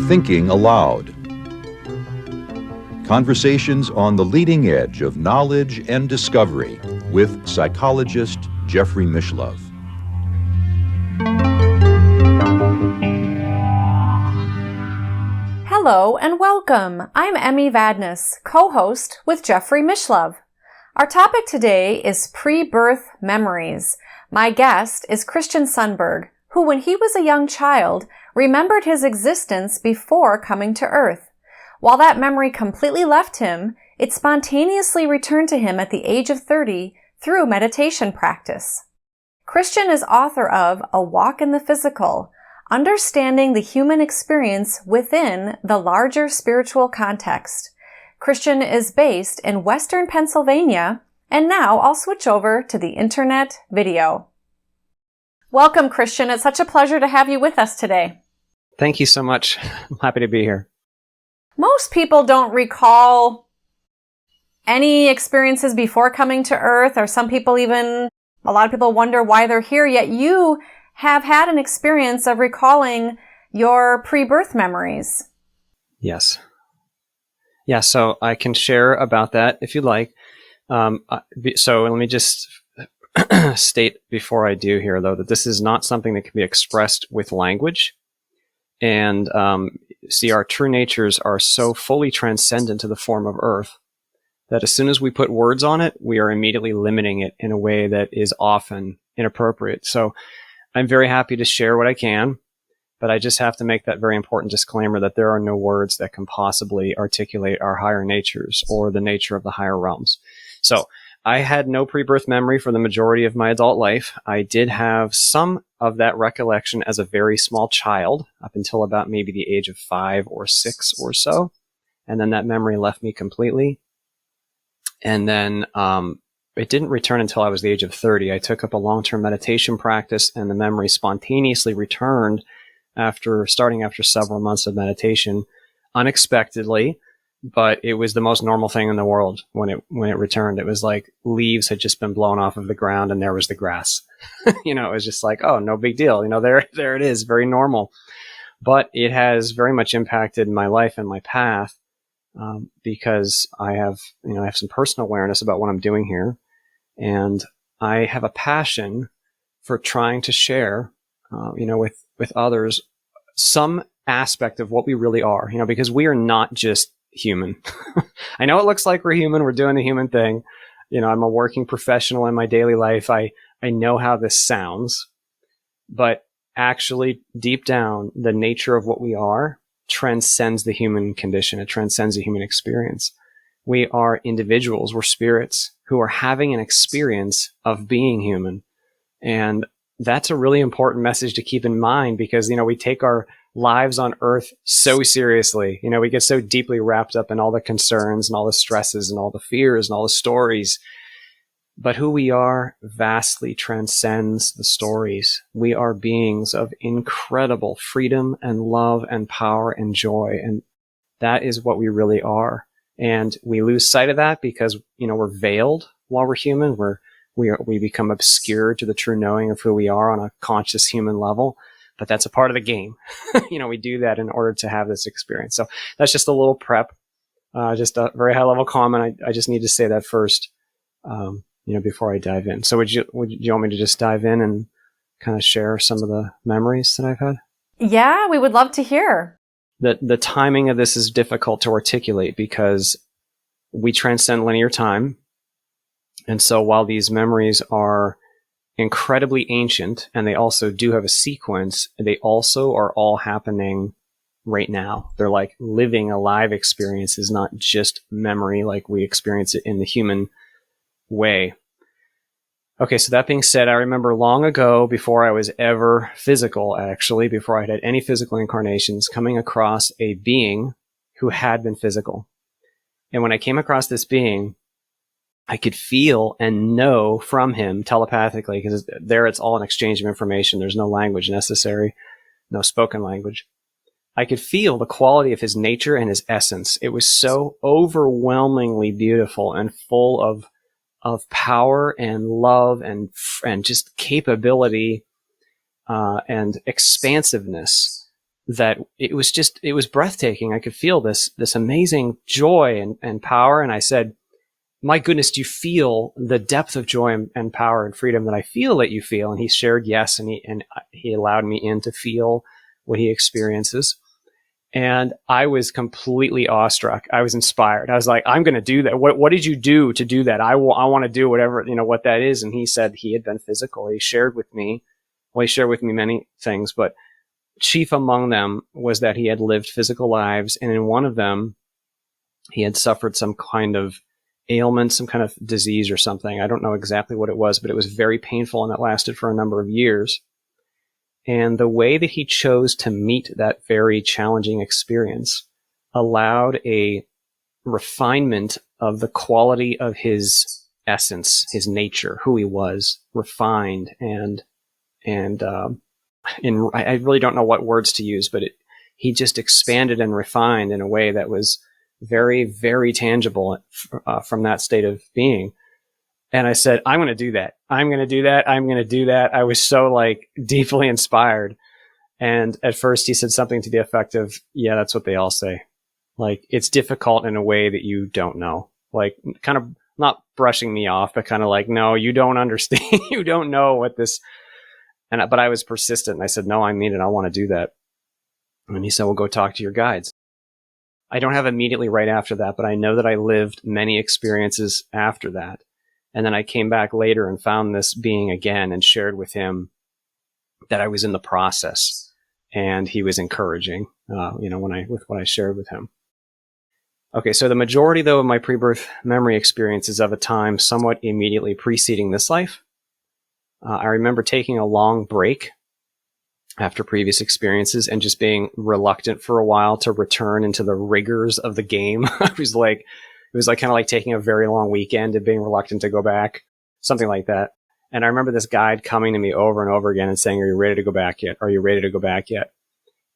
Thinking Aloud. Conversations on the leading edge of knowledge and discovery with psychologist Jeffrey Mishlove. Hello and welcome. I'm Emmy Vadnais, co-host with Jeffrey Mishlove. Our topic today is pre-birth memories. My guest is Christian Sundberg, who when he was a young child remembered his existence before coming to Earth. While that memory completely left him, it spontaneously returned to him at the age of 30 through meditation practice. Christian is author of A Walk in the Physical, Understanding the Human Experience Within the Larger Spiritual Context. Christian is based in Western Pennsylvania, and now I'll switch over to the internet video. Welcome, Christian. It's such a pleasure to have you with us today. Thank you so much. I'm happy to be here. Most people don't recall any experiences before coming to Earth, or a lot of people wonder why they're here, yet you have had an experience of recalling your pre-birth memories. Yes. Yeah, so I can share about that if you'd like. So let me just state before I do here, though, that this is not something that can be expressed with language. And see, our true natures are so fully transcendent to the form of Earth that as soon as we put words on it, we are immediately limiting it in a way that is often inappropriate. So I'm very happy to share what I can, but I just have to make that very important disclaimer that there are no words that can possibly articulate our higher natures or the nature of the higher realms. So I had no pre-birth memory for the majority of my adult life. I did have some of that recollection as a very small child, up until about maybe the age of 5 or 6 or so. And then that memory left me completely. And then it didn't return until I was the age of 30. I took up a long-term meditation practice, and the memory spontaneously returned after several months of meditation, unexpectedly. But it was the most normal thing in the world when it returned. It was like leaves had just been blown off of the ground and there was the grass. It was just like, oh, no big deal. There it is, very normal. But it has very much impacted my life and my path because I have some personal awareness about what I'm doing here, and I have a passion for trying to share, with others some aspect of what we really are. Because we are not just human. I know it looks like we're human. We're doing the human thing. I'm a working professional in my daily life. I know how this sounds, but actually deep down, the nature of what we are transcends the human condition. It transcends the human experience. We are individuals. We're spirits who are having an experience of being human. And that's a really important message to keep in mind because, we take our lives on Earth so seriously. We get so deeply wrapped up in all the concerns and all the stresses and all the fears and all the stories. But who we are vastly transcends the stories. We are beings of incredible freedom and love and power and joy. And that is what we really are. And we lose sight of that because, we're veiled while we're human. We become obscured to the true knowing of who we are on a conscious human level. But that's a part of the game. We do that in order to have this experience. So that's just a little prep, just a very high level comment. I just need to say that first, before I dive in. So would you want me to just dive in and kind of share some of the memories that I've had? Yeah, we would love to hear. The timing of this is difficult to articulate because we transcend linear time. And so while these memories are incredibly ancient, and they also do have a sequence, they also are all happening right now. They're like living a live experience, is not just memory like we experience it in the human way. Okay, so that being said, I remember long ago, before I was ever physical, actually, before I had any physical incarnations, coming across a being who had been physical. And when I came across this being, I could feel and know from him telepathically, because there it's all an exchange of information. There's no language necessary, no spoken language. I could feel the quality of his nature and his essence. It was so overwhelmingly beautiful and full of power and love and just capability and expansiveness that it was breathtaking. I could feel this amazing joy and power. And I said, my goodness, do you feel the depth of joy and power and freedom that I feel that you feel? And he shared yes, and he allowed me in to feel what he experiences. And I was completely awestruck. I was inspired. I was like, I'm going to do that. What did you do to do that? I want to do whatever, what that is. And he said he had been physical. He shared with me many things, but chief among them was that he had lived physical lives. And in one of them, he had suffered some kind of ailment, some kind of disease or something. I don't know exactly what it was, but it was very painful, and it lasted for a number of years. And the way that he chose to meet that very challenging experience allowed a refinement of the quality of his essence, his nature, who he was, refined I really don't know what words to use, but he just expanded and refined in a way that was very, very tangible from that state of being. And I said, I'm going to do that. I'm going to do that. I'm going to do that. I was so deeply inspired. And at first he said something to the effect of, yeah, that's what they all say. It's difficult in a way that you don't know. Kind of not brushing me off, but kind of no, you don't understand. You don't know what this. But I was persistent. And I said, no, I mean it. I want to do that. And he said, well, go talk to your guides. I don't have immediately right after that, but I know that I lived many experiences after that. And then I came back later and found this being again and shared with him that I was in the process, and he was encouraging, with what I shared with him. Okay. So the majority though of my pre-birth memory experience is of a time somewhat immediately preceding this life. I remember taking a long break after previous experiences and just being reluctant for a while to return into the rigors of the game. It was kind of like taking a very long weekend and being reluctant to go back, something like that. And I remember this guide coming to me over and over again and saying, are you ready to go back yet? Are you ready to go back yet?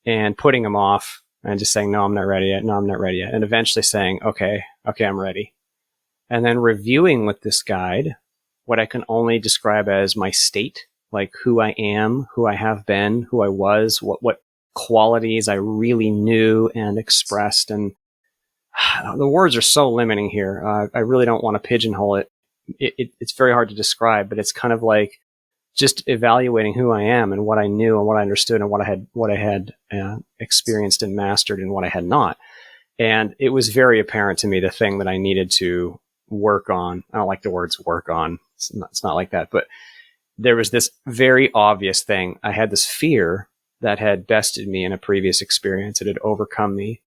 And putting him off and just saying, no, I'm not ready yet. No, I'm not ready yet. And eventually saying, okay, I'm ready. And then reviewing with this guide what I can only describe as my state, who I am, who I have been, who I was, what qualities I really knew and expressed. And the words are so limiting here. I really don't want to pigeonhole it. It's very hard to describe, but it's kind of just evaluating who I am and what I knew and what I understood and what I had experienced and mastered and what I had not. And it was very apparent to me the thing that I needed to work on. I don't like the words work on. It's not like that, but there was this very obvious thing. I had this fear that had bested me in a previous experience. It had overcome me.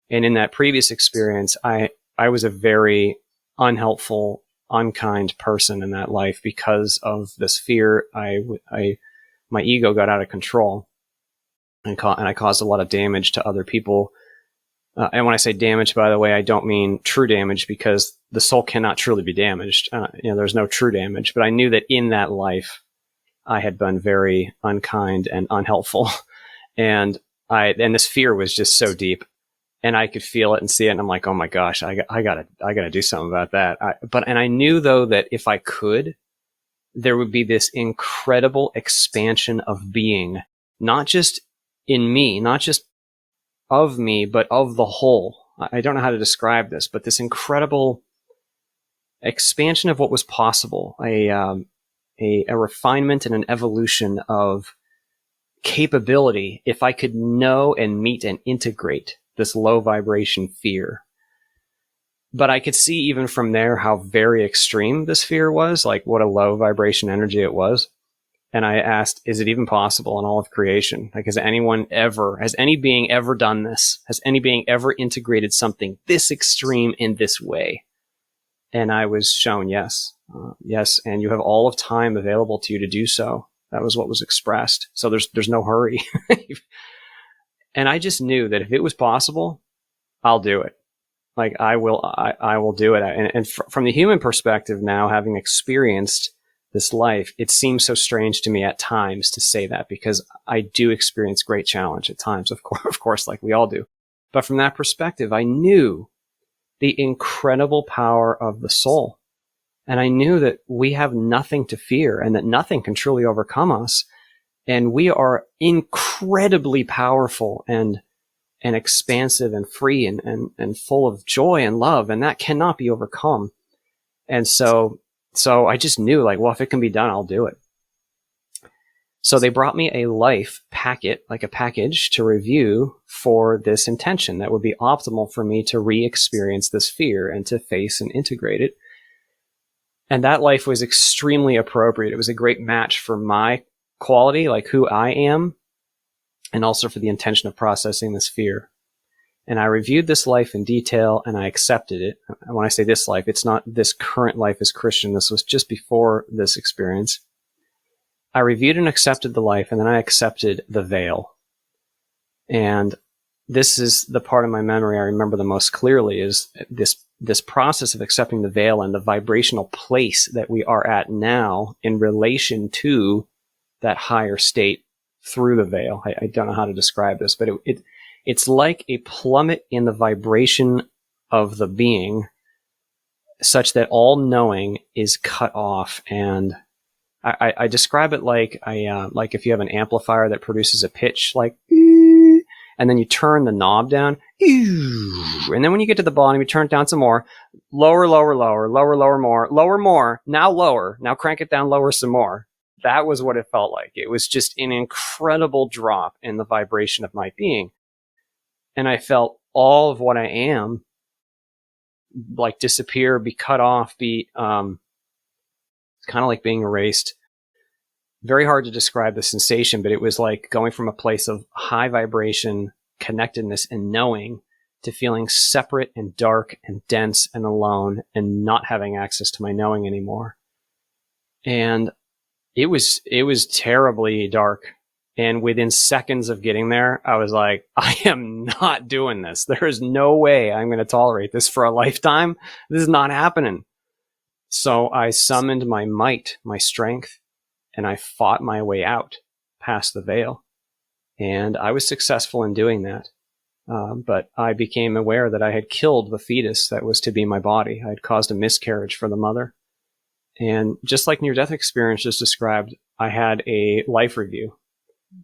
And in that previous experience, I was a very unhelpful, unkind person in that life because of this fear. My ego got out of control and I caused a lot of damage to other people. And when I say damage, by the way, I don't mean true damage, because the soul cannot truly be damaged. There's no true damage, but I knew that in that life I had been very unkind and unhelpful. And this fear was just so deep. And I could feel it and see it. And I'm like, oh my gosh, I gotta do something about that. And I knew though that if I could, there would be this incredible expansion of being, not just in me, not just of me, but of the whole. I don't know how to describe this, but this incredible expansion of what was possible, a refinement and an evolution of capability if I could know and meet and integrate this low vibration fear. But I could see even from there how very extreme this fear was, what a low vibration energy it was. And I asked, is it even possible in all of creation? Has any being ever done this? Has any being ever integrated something this extreme in this way? And I was shown yes. Yes, and you have all of time available to you to do so. That was what was expressed. So there's no hurry. And I just knew that if it was possible, I'll do it. I will do it. And from the human perspective now, having experienced this life, it seems so strange to me at times to say that, because I do experience great challenge at times, of course, like we all do. But from that perspective, I knew the incredible power of the soul. And I knew that we have nothing to fear and that nothing can truly overcome us. And we are incredibly powerful and expansive and free and full of joy and love. And that cannot be overcome. And so I just knew, like, well, if it can be done, I'll do it. So they brought me a life packet, like a package to review for this intention that would be optimal for me to re-experience this fear and to face and integrate it. And that life was extremely appropriate. It was a great match for my quality, like who I am, and also for the intention of processing this fear. And I reviewed this life in detail and I accepted it. And when I say this life, it's not this current life as Christian. This was just before this experience. I reviewed and accepted the life, and then I accepted the veil. And this is the part of my memory I remember the most clearly, is this process of accepting the veil and the vibrational place that we are at now in relation to that higher state through the veil. I don't know how to describe this, but it's like a plummet in the vibration of the being, such that all knowing is cut off. And I describe it like like if you have an amplifier that produces a pitch, like, and then you turn the knob down, and then when you get to the bottom, you turn it down some more, lower, lower, lower, lower, lower, more, now lower, now crank it down lower some more. That was what it felt like. It was just an incredible drop in the vibration of my being. And I felt all of what I am, like, disappear, be cut off, be, it's kind of like being erased. Very hard to describe the sensation, but it was like going from a place of high vibration, connectedness, and knowing to feeling separate and dark and dense and alone and not having access to my knowing anymore. And it was terribly dark. And within seconds of getting there, I was like, I am not doing this. There is no way I'm going to tolerate this for a lifetime. This is not happening. So I summoned my might, my strength, and I fought my way out past the veil. And I was successful in doing that. But I became aware that I had killed the fetus that was to be my body. I had caused a miscarriage for the mother. And just like near-death experience just described, I had a life review.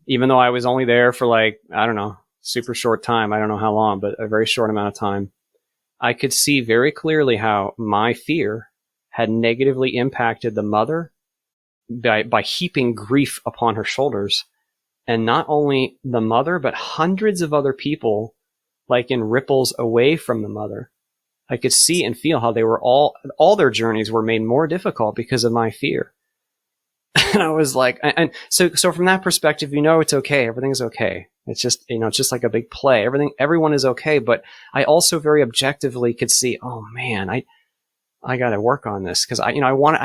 Even though I was only there for, like, I don't know, super short time. I don't know how long, but a very short amount of time. I could see very clearly how my fear had negatively impacted the mother by heaping grief upon her shoulders. And not only the mother, but hundreds of other people, like in ripples away from the mother. I could see and feel how they were all their journeys were made more difficult because of my fear. And I was like, and so from that perspective, it's okay. Everything's okay. It's just, it's just like a big play. Everyone is okay. But I also very objectively could see, oh man, I got to work on this, because I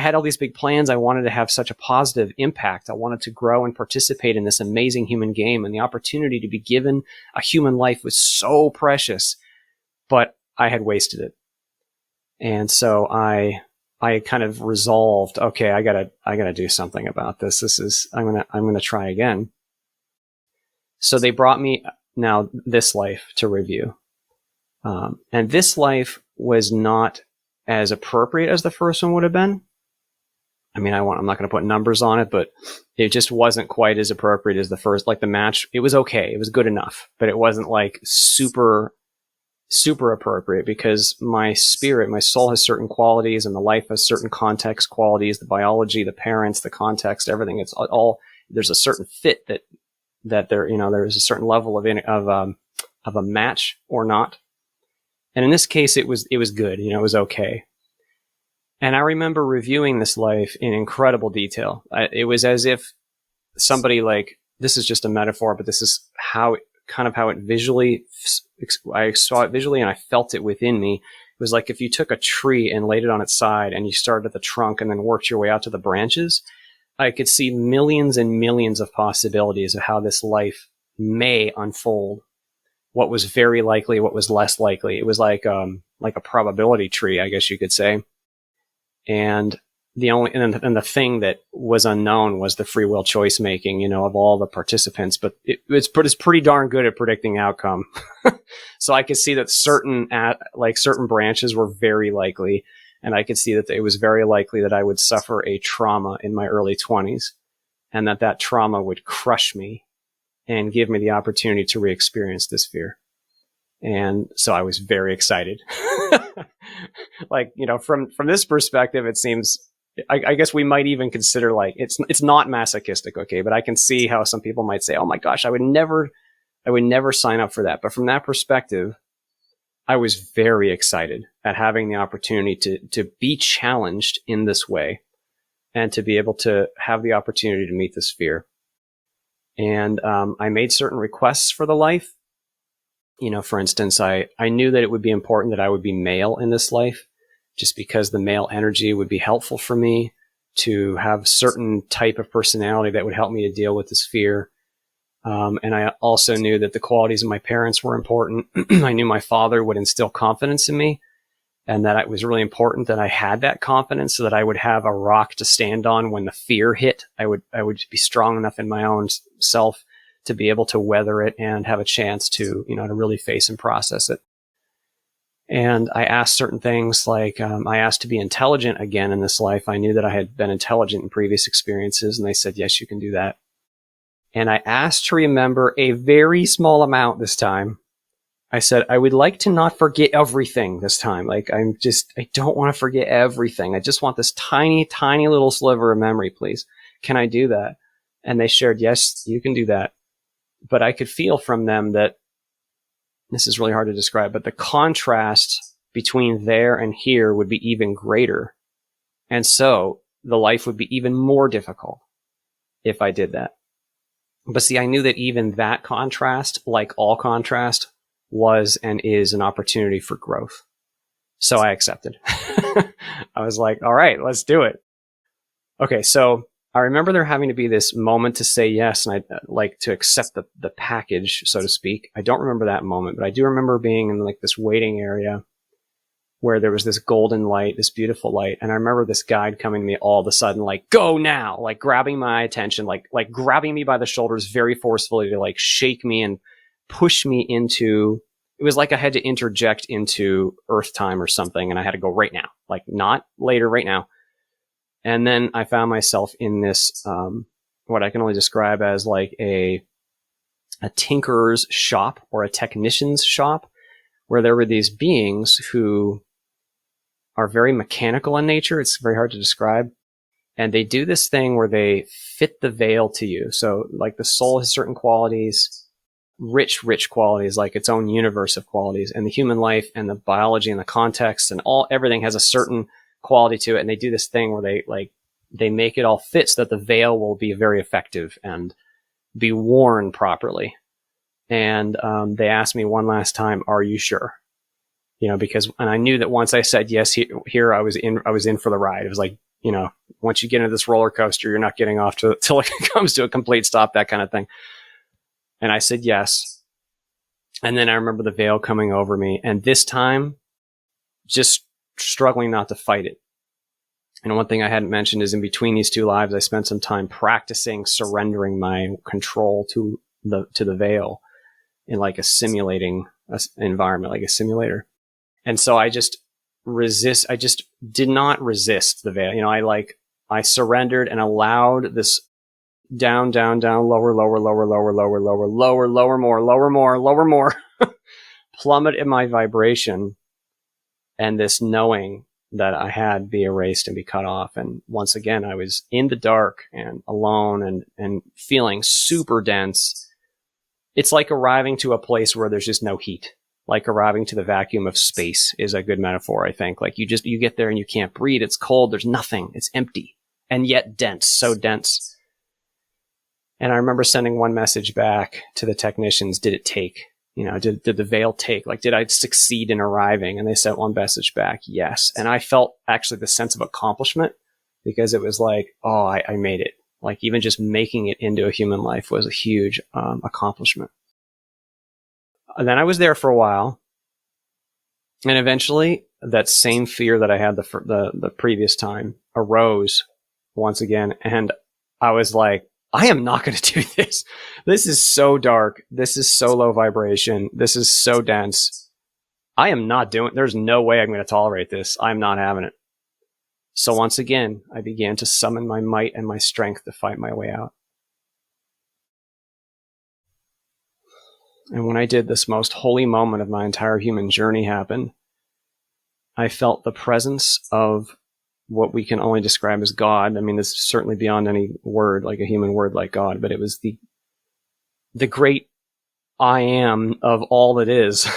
had all these big plans. I wanted to have such a positive impact. I wanted to grow and participate in this amazing human game, and the opportunity to be given a human life was so precious, but I had wasted it. And so I kind of resolved, okay, I gotta do something about this. I'm gonna try again. So they brought me now this life to review. And this life was not as appropriate as the first one would have been. I mean, I'm not going to put numbers on it, but it just wasn't quite as appropriate as the first. Like, the match, it was okay. It was good enough, but it wasn't like super, super appropriate, because my spirit, my soul has certain qualities, and the life has certain context qualities, the biology, the parents, the context, everything. It's all, there's a certain fit that there, there's a certain level of a match or not. And in this case, it was good. It was okay. And I remember reviewing this life in incredible detail. It was as if somebody, like, this is just a metaphor, but this is how it visually, I saw it visually and I felt it within me. It was like if you took a tree and laid it on its side and you started at the trunk and then worked your way out to the branches, I could see millions and millions of possibilities of how this life may unfold. What was very likely, what was less likely. It was like a probability tree, I guess you could say. And the thing that was unknown was the free will choice making, of all the participants. But it's pretty darn good at predicting outcome. So I could see that certain branches were very likely, and I could see that it was very likely that I would suffer a trauma in my early 20s. and that trauma would crush me and give me the opportunity to re-experience this fear. And so I was very excited. Like, from this perspective, it seems, I guess we might even consider like, it's not masochistic. Okay. But I can see how some people might say, oh my gosh, I would never sign up for that. But from that perspective, I was very excited at having the opportunity to be challenged in this way and to be able to have the opportunity to meet this fear. And I made certain requests for the life. For instance, I knew that it would be important that I would be male in this life, just because the male energy would be helpful for me to have certain type of personality that would help me to deal with this fear. And I also knew that the qualities of my parents were important. I knew my father would instill confidence in me, and that it was really important that I had that confidence so that I would have a rock to stand on when the fear hit. I would be strong enough in my own self to be able to weather it and have a chance to, to really face and process it. And I asked certain things like, I asked to be intelligent again in this life. I knew that I had been intelligent in previous experiences, and they said, yes, you can do that. And I asked to remember a very small amount this time. I said, I would like to not forget everything this time. Like, I don't want to forget everything. I just want this tiny, tiny little sliver of memory, please. Can I do that? And they shared, yes, you can do that. But I could feel from them that, this is really hard to describe, but the contrast between there and here would be even greater. And so the life would be even more difficult if I did that. But see, I knew that even that contrast, like all contrast, was and is an opportunity for growth. So I accepted. I was like, all right, let's do it. Okay, so I remember there having to be this moment to say yes, and I'd like to accept the package, so to speak. I don't remember that moment, but I do remember being in like this waiting area where there was this golden light, this beautiful light. And I remember this guide coming to me all of a sudden, like, go now, like grabbing my attention, like grabbing me by the shoulders very forcefully to like shake me and push me into, it was like I had to interject into Earth time or something. And I had to go right now, like not later, right now. And then I found myself in this, what I can only describe as like a tinkerer's shop or a technician's shop, where there were these beings who are very mechanical in nature. It's very hard to describe. And they do this thing where they fit the veil to you. So like the soul has certain qualities, rich qualities, like its own universe of qualities. And the human life and the biology and the context and everything has a certain quality to it. And they do this thing where they make it all fit so that the veil will be very effective and be worn properly. And they asked me one last time, "Are you sure?" Because and I knew that once I said yes here, I was in for the ride. It was like, once you get into this roller coaster, you're not getting off till it comes to a complete stop, that kind of thing. And I said yes. And then I remember the veil coming over me, and this time, just struggling not to fight it. And one thing I hadn't mentioned is in between these two lives, I spent some time practicing surrendering my control to the veil in like a simulating environment, like a simulator. And so I just did not resist the veil. I surrendered and allowed this down, lower, more, plummet in my vibration, and this knowing that I had be erased and be cut off. And once again, I was in the dark and alone and feeling super dense. It's like arriving to a place where there's just no heat. Like arriving to the vacuum of space is a good metaphor, I think. Like you get there and you can't breathe. It's cold. There's nothing. It's empty and yet dense, so dense. And I remember sending one message back to the technicians. Did it take? Did the veil take? Like, did I succeed in arriving? And they sent one message back, yes. And I felt actually the sense of accomplishment, because it was like, oh, I made it. Like even just making it into a human life was a huge accomplishment. And then I was there for a while. And eventually that same fear that I had the previous time arose once again. And I was like, I am not going to do this. This is so dark. This is so low vibration. This is so dense. I am not doing, there's no way I'm going to tolerate this. I'm not having it. So once again, I began to summon my might and my strength to fight my way out. And when I did, this most holy moment of my entire human journey happened. I felt the presence of what we can only describe as God. I mean, this is certainly beyond any word, like a human word like God, but it was the great I am of all that is.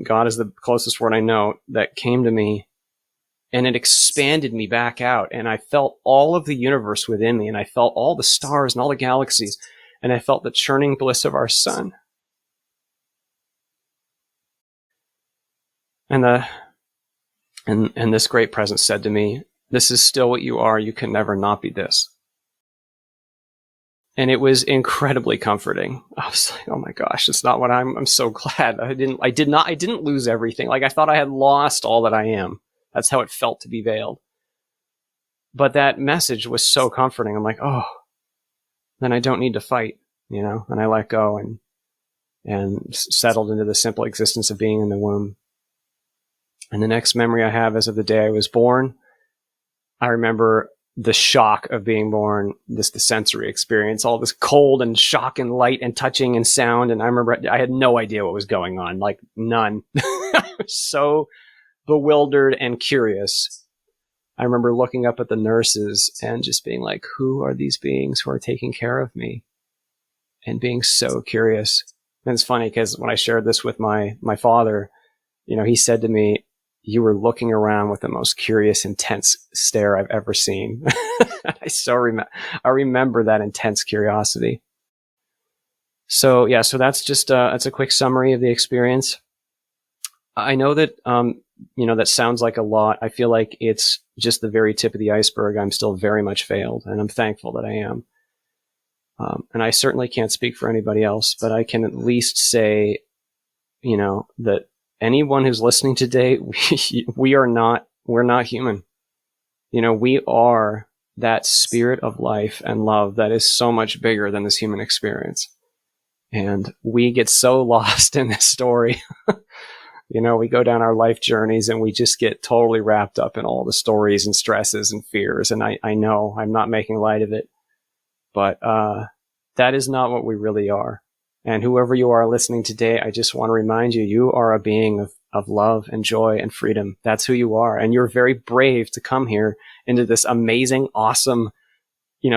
God is the closest word I know that came to me, and it expanded me back out. And I felt all of the universe within me, and I felt all the stars and all the galaxies, and I felt the churning bliss of our sun. And this great presence said to me, this is still what you are. You can never not be this. And it was incredibly comforting. I was like, oh my gosh, it's not what I'm so glad. I didn't lose everything. Like, I thought I had lost all that I am. That's how it felt to be veiled. But that message was so comforting. I'm like, oh, then I don't need to fight, and I let go and settled into the simple existence of being in the womb. And the next memory I have is of the day I was born. I remember the shock of being born, the sensory experience, all this cold and shock and light and touching and sound. And I remember I had no idea what was going on, like none. I was so bewildered and curious. I remember looking up at the nurses and just being like, who are these beings who are taking care of me? And being so curious. And it's funny because when I shared this with my father, he said to me, you were looking around with the most curious, intense stare I've ever seen. I remember that intense curiosity. So that's just that's a quick summary of the experience. I know that that sounds like a lot. I feel like it's just the very tip of the iceberg. I'm still very much veiled, and I'm thankful that I am. And I certainly can't speak for anybody else, but I can at least say, that anyone who's listening today, we're not human. We are that spirit of life and love that is so much bigger than this human experience. And we get so lost in this story. We go down our life journeys and we just get totally wrapped up in all the stories and stresses and fears. And I know I'm not making light of it, but that is not what we really are. And whoever you are listening today, I just want to remind you, you are a being of love and joy and freedom. That's who you are. And you're very brave to come here into this amazing, awesome,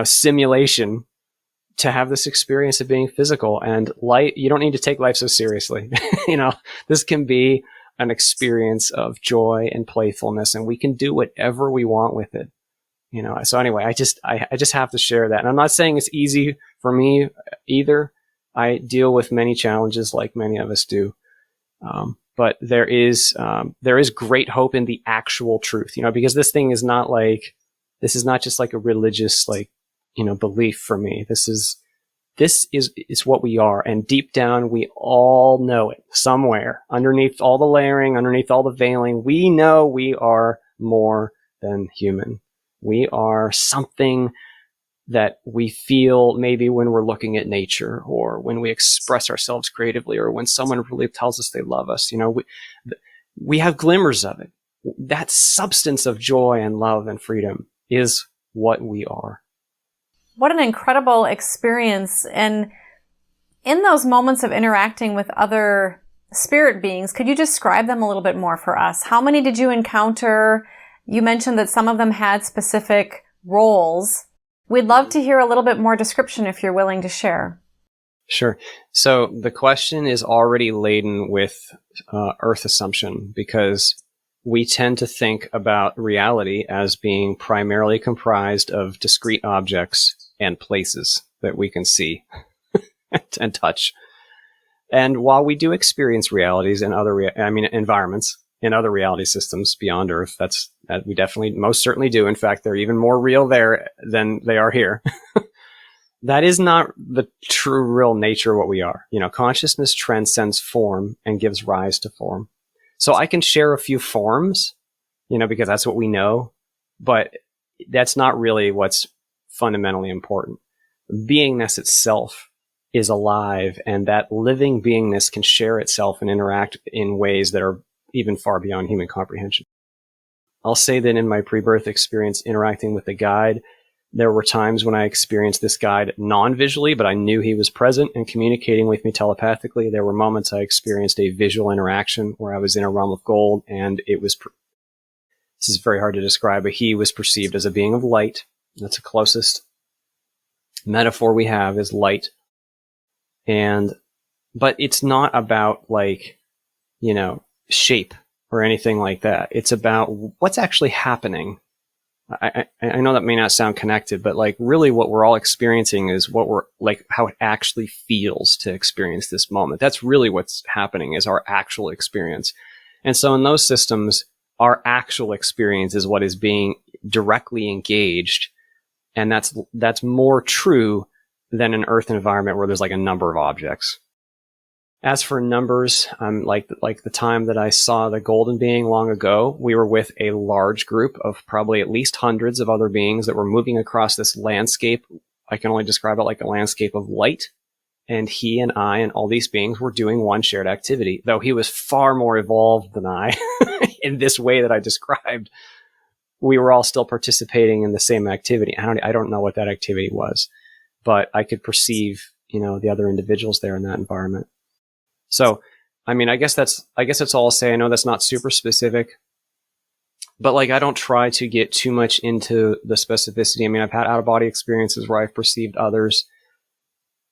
simulation to have this experience of being physical. And life, you don't need to take life so seriously. This can be an experience of joy and playfulness, and we can do whatever we want with it. So anyway, I just have to share that. And I'm not saying it's easy for me either. I deal with many challenges like many of us do. But there is great hope in the actual truth, because this is not just like a religious, belief for me. This is what we are. And deep down, we all know it somewhere underneath all the layering, underneath all the veiling. We know we are more than human. We are something that we feel maybe when we're looking at nature, or when we express ourselves creatively, or when someone really tells us they love us. We have glimmers of it. That substance of joy and love and freedom is what we are. What an incredible experience. And in those moments of interacting with other spirit beings, could you describe them a little bit more for us? How many did you encounter? You mentioned that some of them had specific roles. We'd love to hear a little bit more description if you're willing to share. Sure. So the question is already laden with earth assumption, because we tend to think about reality as being primarily comprised of discrete objects and places that we can see and touch. And while we do experience realities in environments, in other reality systems beyond Earth, that we definitely, most certainly do. In fact, they're even more real there than they are here. That is not the true, real nature of what we are. Consciousness transcends form and gives rise to form. So I can share a few forms, because that's what we know, but that's not really what's fundamentally important. Beingness itself is alive, and that living beingness can share itself and interact in ways that are even far beyond human comprehension. I'll say that in my pre-birth experience interacting with the guide, There were times when I experienced this guide non-visually, but I knew he was present and communicating with me telepathically. There were moments I experienced a visual interaction where I was in a realm of gold, and this is very hard to describe, but he was perceived as a being of light. That's the closest metaphor we have, is light. But it's not about shape or anything like that. It's about what's actually happening. I know that may not sound connected, but really what we're all experiencing is what we're how it actually feels to experience this moment. That's really what's happening, is our actual experience. And so in those systems, our actual experience is what is being directly engaged. And that's more true than an Earth environment where there's a number of objects. As for numbers, like the time that I saw the golden being long ago, we were with a large group of probably at least hundreds of other beings that were moving across this landscape. I can only describe it like a landscape of light. And he and I and all these beings were doing one shared activity, though he was far more evolved than I in this way that I described. We were all still participating in the same activity. I don't know what that activity was, but I could perceive, the other individuals there in that environment. So, I guess that's all I'll say. I know that's not super specific, but I don't try to get too much into the specificity. I've had out of body experiences where I've perceived others.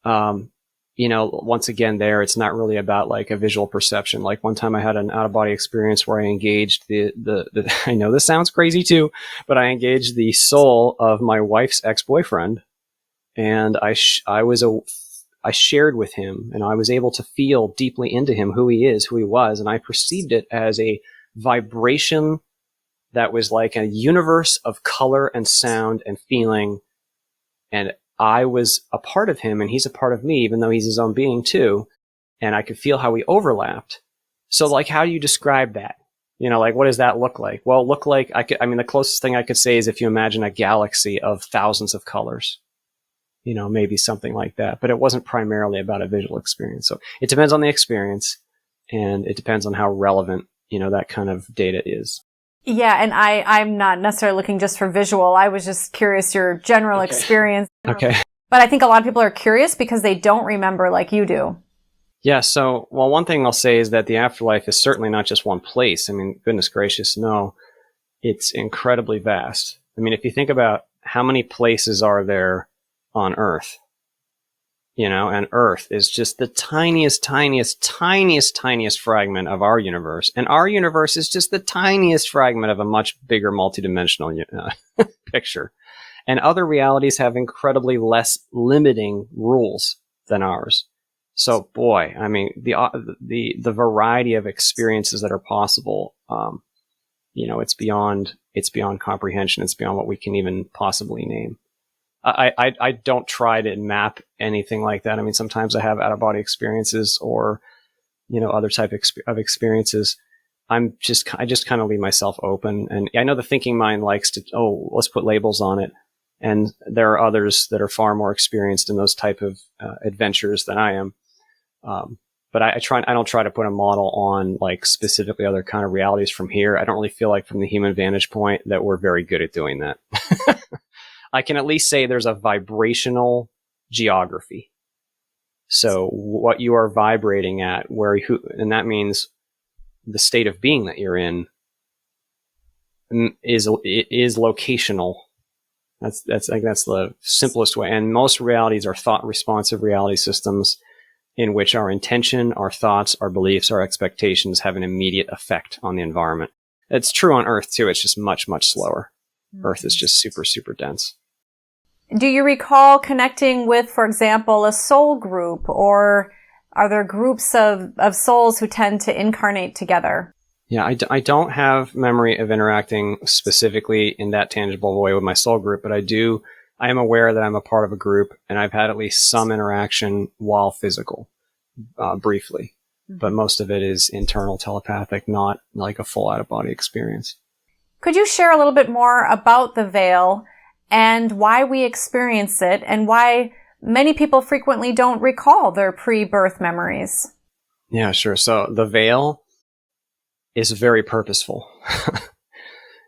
Once again, it's not really about a visual perception. One time I had an out of body experience where I engaged the I know this sounds crazy too, but I engaged the soul of my wife's ex-boyfriend, and I shared with him, and I was able to feel deeply into him, who he is, who he was, and I perceived it as a vibration that was like a universe of color and sound and feeling, and I was a part of him and he's a part of me, even though he's his own being too, and I could feel how we overlapped. So how do you describe that? What does that look like? Well, the closest thing I could say is if you imagine a galaxy of thousands of colors. Maybe something like that. But it wasn't primarily about a visual experience. So it depends on the experience, and it depends on how relevant, that kind of data is. Yeah, and I'm not necessarily looking just for visual. I was just curious your general experience. Okay. But I think a lot of people are curious because they don't remember like you do. Yeah, so, one thing I'll say is that the afterlife is certainly not just one place. Goodness gracious, no. It's incredibly vast. If you think about how many places are there on Earth, and Earth is just the tiniest fragment of our universe. And our universe is just the tiniest fragment of a much bigger multidimensional picture. And other realities have incredibly less limiting rules than ours. So boy, the variety of experiences that are possible, it's beyond comprehension. It's beyond what we can even possibly name. I don't try to map anything like that. Sometimes I have out of body experiences or, other type of experiences. I just kind of leave myself open. And I know the thinking mind likes to, let's put labels on it. And there are others that are far more experienced in those type of adventures than I am. But I don't try to put a model on specifically other kind of realities from here. I don't really feel like from the human vantage point that we're very good at doing that. I can at least say there's a vibrational geography. So what you are vibrating at, and that means the state of being that you're in is locational. I think that's the simplest way. And most realities are thought responsive reality systems in which our intention, our thoughts, our beliefs, our expectations have an immediate effect on the environment. It's true on Earth too. It's just much, much slower. Earth is just super, super dense. Do you recall connecting with, for example, a soul group, or are there groups of souls who tend to incarnate together? Yeah, I don't have memory of interacting specifically in that tangible way with my soul group, but I am aware that I'm a part of a group, and I've had at least some interaction while physical, briefly. Mm-hmm. But most of it is internal telepathic, not like a full out-of-body experience. Could you share a little bit more about the veil and why we experience it, and why many people frequently don't recall their pre-birth memories? Yeah, sure. So the veil is very purposeful.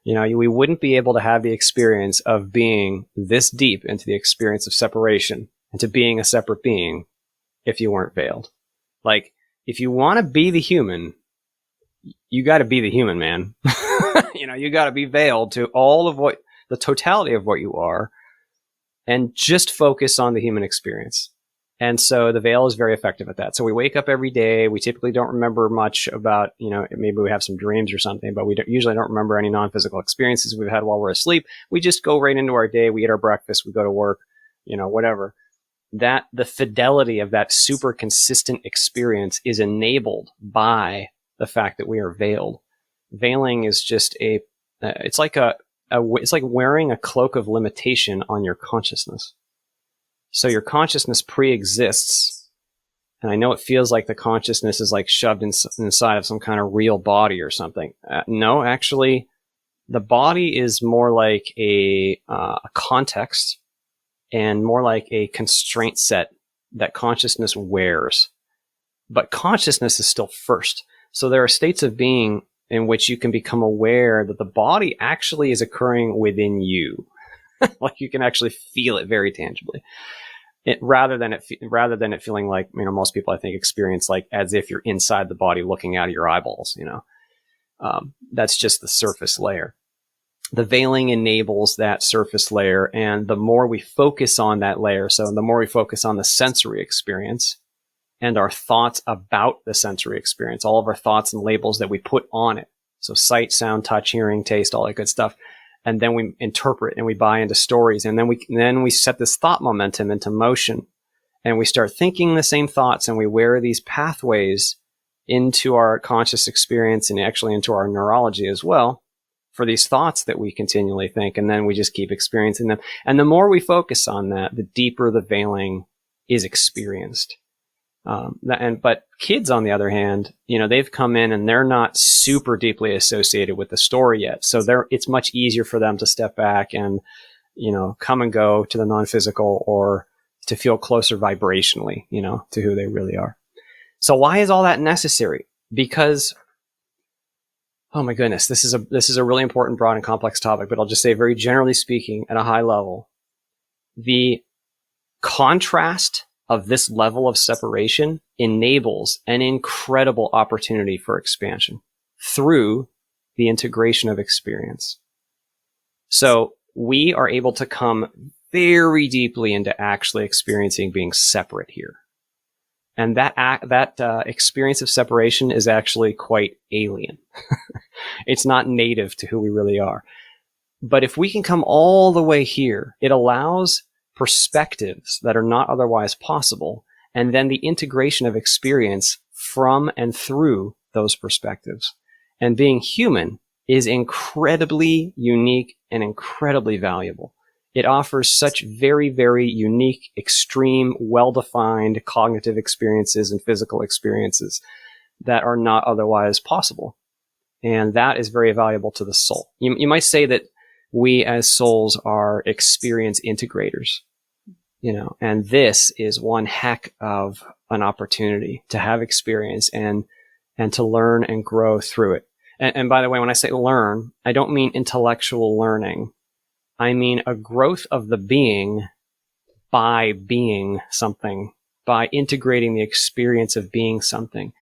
We wouldn't be able to have the experience of being this deep into the experience of separation, into being a separate being, if you weren't veiled. Like, if you want to be the human, you got to be the human, man. You got to be veiled to all of the totality of what you are, and just focus on the human experience. And so the veil is very effective at that. So we wake up every day. We typically don't remember much about, maybe we have some dreams or something, but we usually don't remember any non-physical experiences we've had while we're asleep. We just go right into our day. We eat our breakfast. We go to work, whatever. The fidelity of that super consistent experience is enabled by the fact that we are veiled. Veiling is just it's like wearing a cloak of limitation on your consciousness. So your consciousness pre-exists, and I know it feels like the consciousness is like shoved inside of some kind of real body or something. No, actually, the body is more like a context and more like a constraint set that consciousness wears. But consciousness is still first. So there are states of being in which you can become aware that the body actually is occurring within you. Like you can actually feel it very tangibly. Rather than it feeling like, most people I think experience like as if you're inside the body looking out of your eyeballs, that's just the surface layer. The veiling enables that surface layer, and the more we focus on that layer, so the more we focus on the sensory experience and our thoughts about the sensory experience, all of our thoughts and labels that we put on it. So sight, sound, touch, hearing, taste, all that good stuff. And then we interpret and we buy into stories. And then we set this thought momentum into motion, and we start thinking the same thoughts, and we wear these pathways into our conscious experience and actually into our neurology as well for these thoughts that we continually think. And then we just keep experiencing them. And the more we focus on that, the deeper the veiling is experienced. But kids, on the other hand, they've come in and they're not super deeply associated with the story yet. So it's much easier for them to step back and, come and go to the non-physical, or to feel closer vibrationally, to who they really are. So why is all that necessary? Because, oh my goodness, this is a really important, broad, and complex topic, but I'll just say, very generally speaking, at a high level, the contrast of this level of separation enables an incredible opportunity for expansion through the integration of experience. So we are able to come very deeply into actually experiencing being separate here. And that experience of separation is actually quite alien. It's not native to who we really are. But if we can come all the way here, it allows perspectives that are not otherwise possible, and then the integration of experience from and through those perspectives. And being human is incredibly unique and incredibly valuable. It offers such very, very unique, extreme, well-defined cognitive experiences and physical experiences that are not otherwise possible. And that is very valuable to the soul. You might say that we as souls are experience integrators, and this is one heck of an opportunity to have experience and to learn and grow through it. And by the way, when I say learn, I don't mean intellectual learning. I mean a growth of the being by being something, by integrating the experience of being something.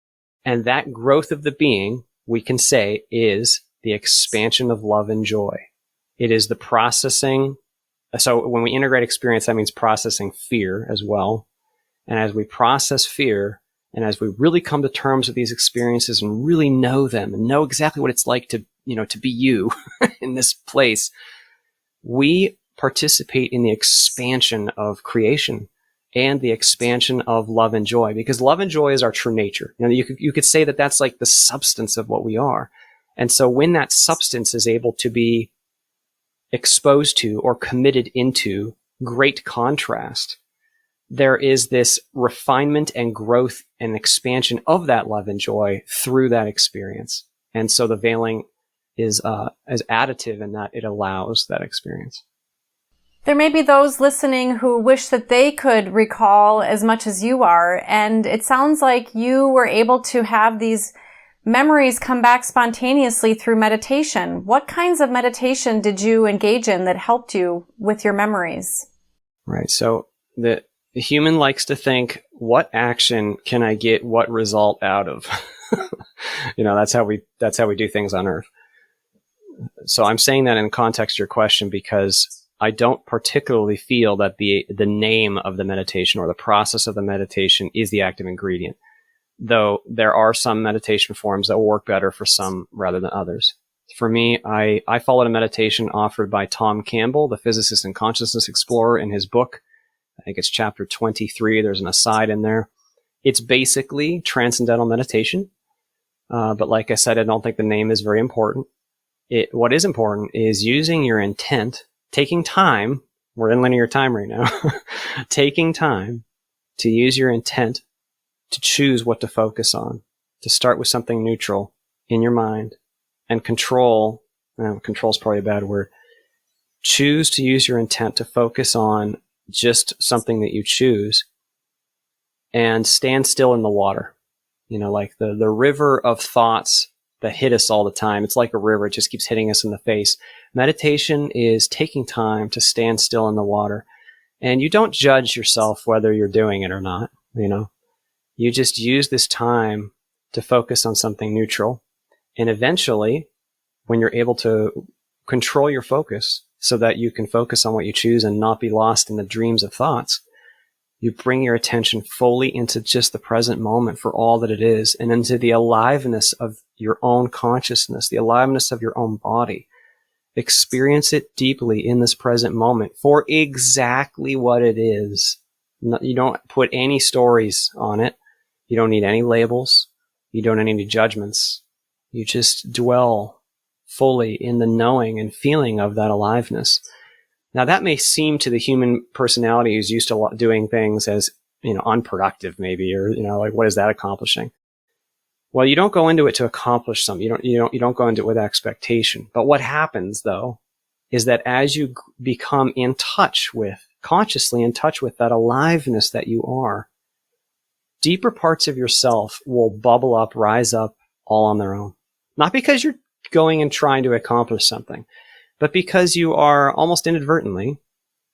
And that growth of the being, we can say, is the expansion of love and joy. It is the processing. So when we integrate experience, that means processing fear as well. And as we process fear, and as we really come to terms with these experiences and really know them and know exactly what it's like to be you in this place, we participate in the expansion of creation and the expansion of love and joy, because love and joy is our true nature. You could say that that's like the substance of what we are. And so when that substance is able to be exposed to or committed into great contrast, there is this refinement and growth and expansion of that love and joy through that experience. And so the veiling is additive in that it allows that experience. There may be those listening who wish that they could recall as much as you are, and it sounds like you were able to have these memories come back spontaneously through meditation. What kinds of meditation did you engage in that helped you with your memories? Right. So the human likes to think, what action can I get what result out of? That's how we do things on Earth. So I'm saying that in context to your question because I don't particularly feel that the name of the meditation or the process of the meditation is the active ingredient, though there are some meditation forms that will work better for some rather than others. For me, I followed a meditation offered by Tom Campbell, the physicist and consciousness explorer, in his book. I think it's chapter 23. There's an aside in there. It's basically transcendental meditation. But like I said, I don't think the name is very important. What is important is using your intent, taking time. We're in linear time right now. Taking time to use your intent to choose what to focus on, to start with something neutral in your mind and control is probably a bad word. Choose to use your intent to focus on just something that you choose and stand still in the water. Like the river of thoughts that hit us all the time. It's like a river. It just keeps hitting us in the face. Meditation is taking time to stand still in the water. And you don't judge yourself whether you're doing it or not. You just use this time to focus on something neutral. And eventually, when you're able to control your focus so that you can focus on what you choose and not be lost in the dreams of thoughts, you bring your attention fully into just the present moment for all that it is, and into the aliveness of your own consciousness, the aliveness of your own body. Experience it deeply in this present moment for exactly what it is. You don't put any stories on it. You don't need any labels. You don't need any judgments. You just dwell fully in the knowing and feeling of that aliveness. Now, that may seem to the human personality who's used to doing things as, unproductive maybe, or, like, what is that accomplishing? Well, you don't go into it to accomplish something. You don't go into it with expectation. But what happens, though, is that as you become consciously in touch with that aliveness that you are, deeper parts of yourself will bubble up, rise up all on their own. Not because you're going and trying to accomplish something, but because you are almost inadvertently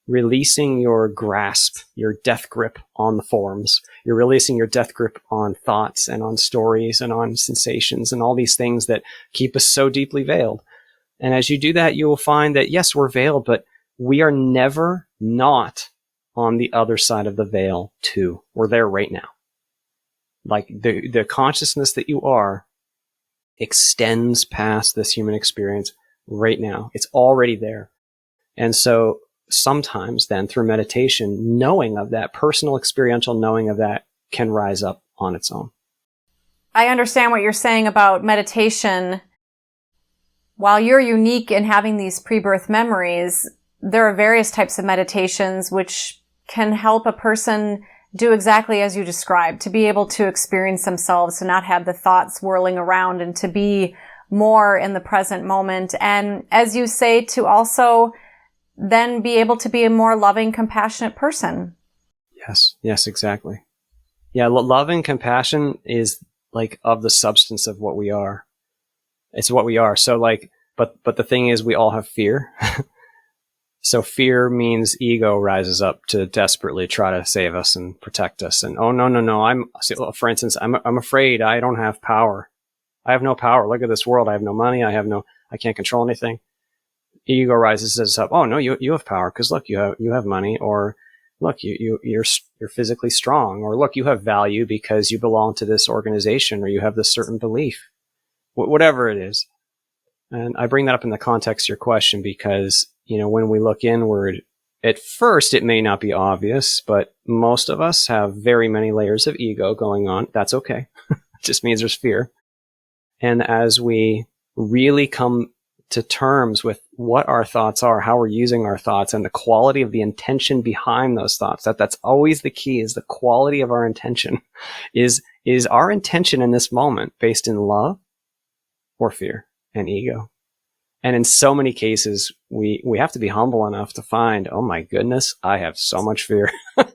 releasing your grasp, your death grip on the forms. You're releasing your death grip on thoughts and on stories and on sensations and all these things that keep us so deeply veiled. And as you do that, you will find that, yes, we're veiled, but we are never not on the other side of the veil too. We're there right now. Like the consciousness that you are extends past this human experience right now. It's already there. And so sometimes then through meditation, knowing of that, personal experiential knowing of that can rise up on its own. I understand what you're saying about meditation. While you're unique in having these pre-birth memories, there are various types of meditations which can help a person do exactly as you described, to be able to experience themselves, to not have the thoughts whirling around, and to be more in the present moment. And as you say, to also then be able to be a more loving, compassionate person. Yes, exactly. Yeah, love and compassion is like of the substance of what we are. It's what we are. So like, but the thing is, we all have fear. So fear means ego rises up to desperately try to save us and protect us. And no. For instance, I'm afraid I don't have power. I have no power. Look at this world. I have no money. I can't control anything. Ego rises up. Oh no, you have power because look, you have money, or look, you're physically strong, or look, you have value because you belong to this organization, or you have this certain belief, whatever it is. And I bring that up in the context of your question because, when we look inward, at first it may not be obvious, but most of us have very many layers of ego going on. That's okay. It just means there's fear. And as we really come to terms with what our thoughts are, how we're using our thoughts, and the quality of the intention behind those thoughts, that's always the key, is the quality of our intention. Is our intention in this moment based in love or fear and ego? And in so many cases, we have to be humble enough to find, oh my goodness, I have so much fear. I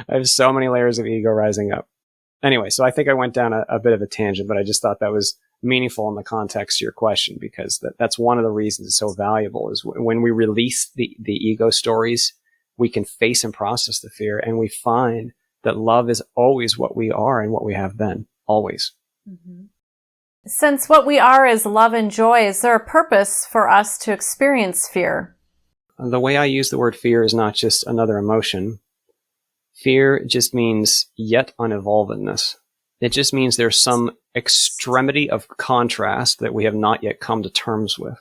have so many layers of ego rising up. Anyway, so I think I went down a bit of a tangent, but I just thought that was meaningful in the context to your question, because that's one of the reasons it's so valuable is when we release the ego stories, we can face and process the fear, and we find that love is always what we are and what we have been, always. Mm-hmm. Since what we are is love and joy, is there a purpose for us to experience fear? The way I use the word fear is not just another emotion. Fear just means yet unevolvedness. It just means there's some extremity of contrast that we have not yet come to terms with,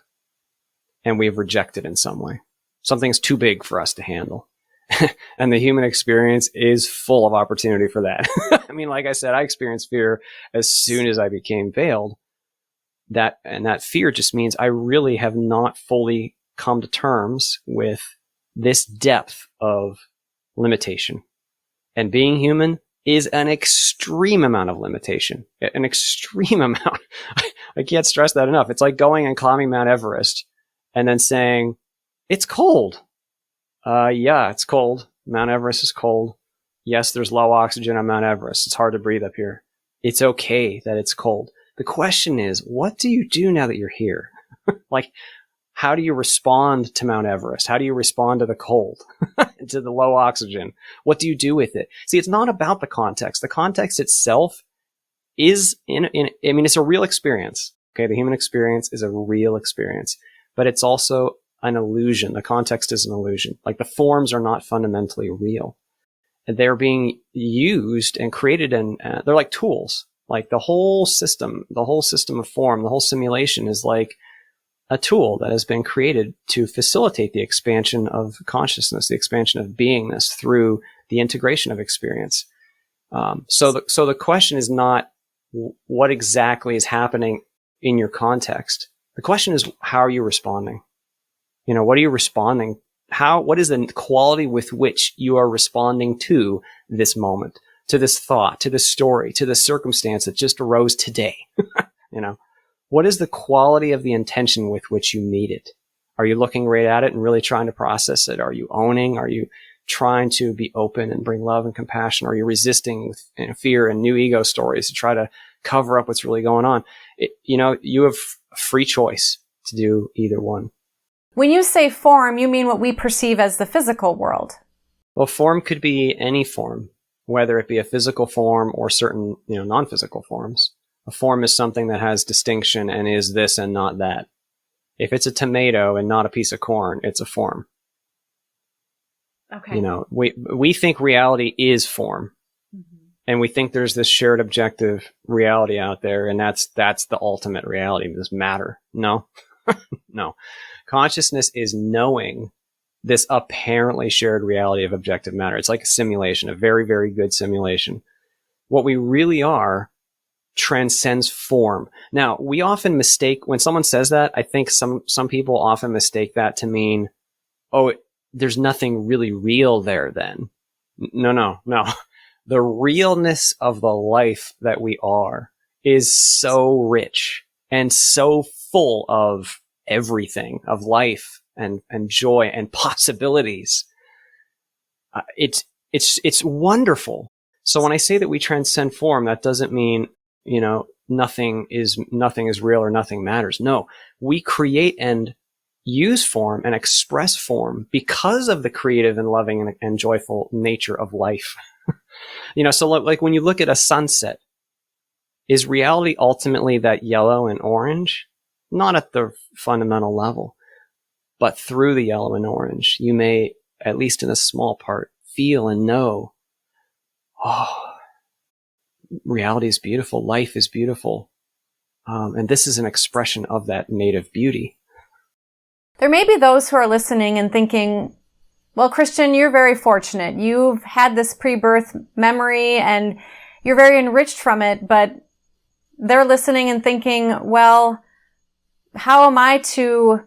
and we have rejected in some way. Something's too big for us to handle. And the human experience is full of opportunity for that. I mean, like I said, I experienced fear as soon as I became veiled. That fear just means I really have not fully come to terms with this depth of limitation. And being human is an extreme amount of limitation. An extreme amount. I can't stress that enough. It's like going and climbing Mount Everest and then saying, it's cold. Yeah, it's cold. Mount Everest is cold. Yes, there's low oxygen on Mount Everest. It's hard to breathe up here. It's okay that it's cold. The question is, what do you do now that you're here? Like, how do you respond to Mount Everest? How do you respond to the cold, to the low oxygen? What do you do with it? See, it's not about the context. The context itself is it's a real experience. Okay. The human experience is a real experience, but it's also an illusion. The context is an illusion. Like, the forms are not fundamentally real. They're being used and created, and they're like tools. Like the whole system of form, the whole simulation is like a tool that has been created to facilitate the expansion of consciousness, the expansion of beingness through the integration of experience. So the question is not what exactly is happening in your context. The question is, how are you responding? What are you responding? What is the quality with which you are responding to this moment, to this thought, to this story, to this circumstance that just arose today? What is the quality of the intention with which you meet it? Are you looking right at it and really trying to process it? Are you owning? Are you trying to be open and bring love and compassion? Are you resisting with fear and new ego stories to try to cover up what's really going on? You have free choice to do either one. When you say form, you mean what we perceive as the physical world. Well, form could be any form, whether it be a physical form or certain, non-physical forms. A form is something that has distinction and is this and not that. If it's a tomato and not a piece of corn, it's a form. Okay. We think reality is form. Mm-hmm. And we think there's this shared objective reality out there, and that's the ultimate reality, this matter. No. No. Consciousness is knowing this apparently shared reality of objective matter. It's like a simulation, a very, very good simulation. What we really are transcends form. Now, we often mistake, when someone says that, I think some people often mistake that to mean, there's nothing really real there then. No. The realness of the life that we are is so rich and so full of everything, of life and joy and possibilities. It's wonderful. So when I say that we transcend form, that doesn't mean, nothing is real or nothing matters. No, we create and use form and express form because of the creative and loving and joyful nature of life. So like when you look at a sunset, is reality ultimately that yellow and orange? Not at the fundamental level, but through the yellow and orange, you may, at least in a small part, feel and know, reality is beautiful, life is beautiful. And this is an expression of that native beauty. There may be those who are listening and thinking, well, Christian, you're very fortunate. You've had this pre-birth memory and you're very enriched from it, but they're listening and thinking, well, how am I to,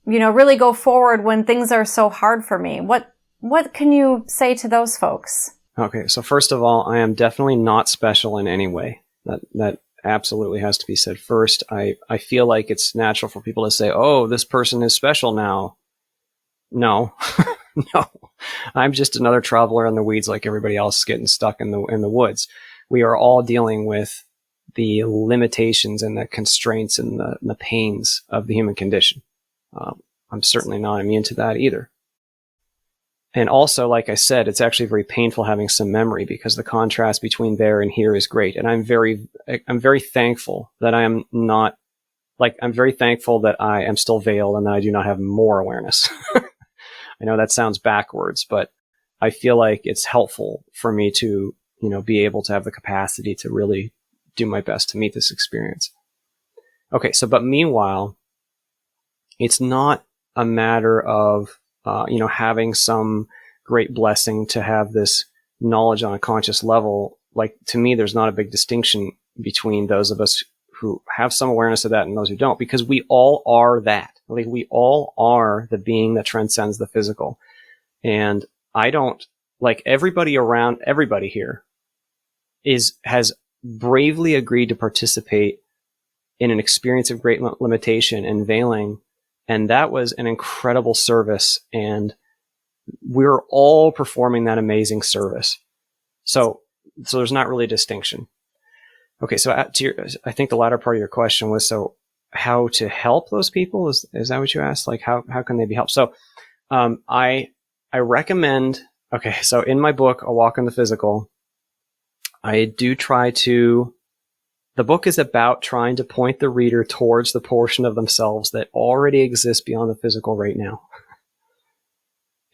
really go forward when things are so hard for me? What can you say to those folks? Okay, so first of all, I am definitely not special in any way. That absolutely has to be said first. I feel like it's natural for people to say, this person is special now. No, no. I'm just another traveler in the weeds like everybody else getting stuck in the woods. We are all dealing with the limitations and the constraints and the pains of the human condition. I'm certainly not immune to that either. And also, like I said, it's actually very painful having some memory, because the contrast between there and here is great. And I'm very thankful that I am not, I'm very thankful that I am still veiled and that I do not have more awareness. I know that sounds backwards, but I feel like it's helpful for me to, be able to have the capacity to really do my best to meet this experience. Okay. So, but meanwhile, it's not a matter of, having some great blessing to have this knowledge on a conscious level. Like, to me, there's not a big distinction between those of us who have some awareness of that and those who don't, because we all are that. Like, we all are the being that transcends the physical. And I don't, everybody here has bravely agreed to participate in an experience of great limitation and veiling. And that was an incredible service. And we're all performing that amazing service. So there's not really a distinction. Okay. So I think the latter part of your question was, so how to help those people? Is that what you asked? Like, how can they be helped? So, I recommend, okay. So in my book, A Walk in the Physical, I do try to, the book is about trying to point the reader towards the portion of themselves that already exists beyond the physical right now.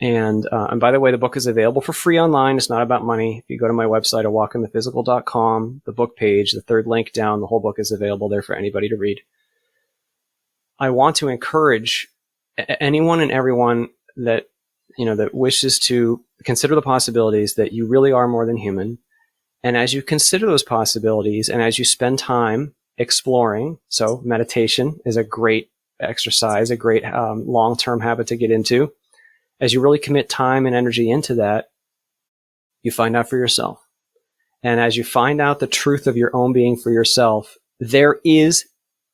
And by the way, the book is available for free online. It's not about money. If you go to my website, awalkinthephysical.com, the book page, the third link down, the whole book is available there for anybody to read. I want to encourage anyone and everyone that, that wishes to consider the possibilities that you really are more than human. And as you consider those possibilities and as you spend time exploring, so meditation is a great exercise, a great long-term habit to get into. As you really commit time and energy into that, you find out for yourself. And as you find out the truth of your own being for yourself, there is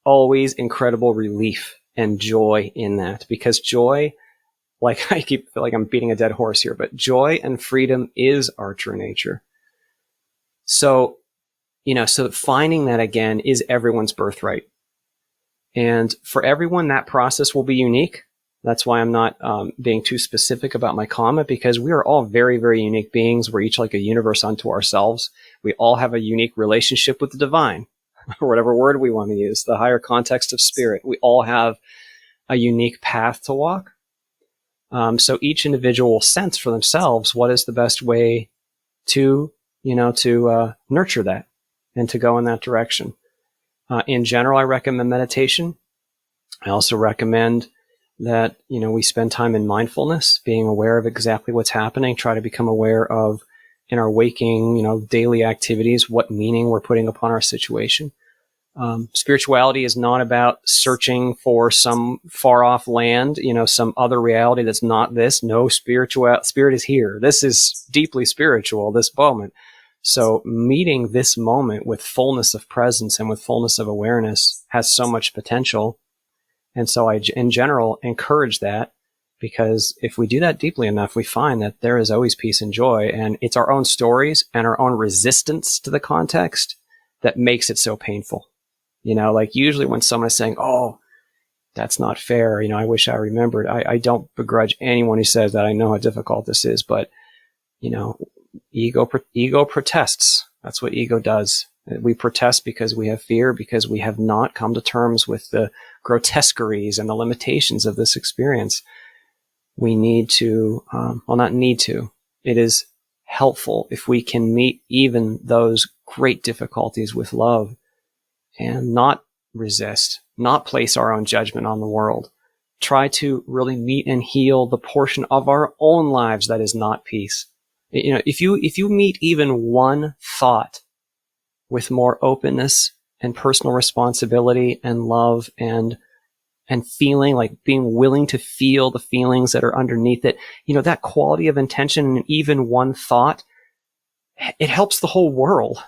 always incredible relief and joy in that, because joy, I feel like I'm beating a dead horse here, but joy and freedom is our true nature. So, so finding that again is everyone's birthright. And for everyone, that process will be unique. That's why I'm not being too specific about my comment, because we are all very, very unique beings. We're each like a universe unto ourselves. We all have a unique relationship with the divine, or whatever word we want to use, the higher context of spirit. We all have a unique path to walk. So each individual will sense for themselves what is the best way to nurture that and to go in that direction. In general, I recommend meditation. I also recommend that, we spend time in mindfulness, being aware of exactly what's happening, try to become aware of, in our waking, daily activities, what meaning we're putting upon our situation. Spirituality is not about searching for some far off land, some other reality that's not this. No, spirit is here. This is deeply spiritual, this moment. So meeting this moment with fullness of presence and with fullness of awareness has so much potential. And so I, in general, encourage that, because if we do that deeply enough, we find that there is always peace and joy. And it's our own stories and our own resistance to the context that makes it so painful. Usually when someone is saying, oh, that's not fair, I wish I remembered. I don't begrudge anyone who says that. I know how difficult this is, but, ego protests. That's what ego does. We protest because we have fear, because we have not come to terms with the grotesqueries and the limitations of this experience. We need to, not need to. It is helpful if we can meet even those great difficulties with love and not resist, not place our own judgment on the world. Try to really meet and heal the portion of our own lives that is not peace. If you meet even one thought with more openness and personal responsibility and love and feeling, like being willing to feel the feelings that are underneath it, that quality of intention and even one thought, it helps the whole world.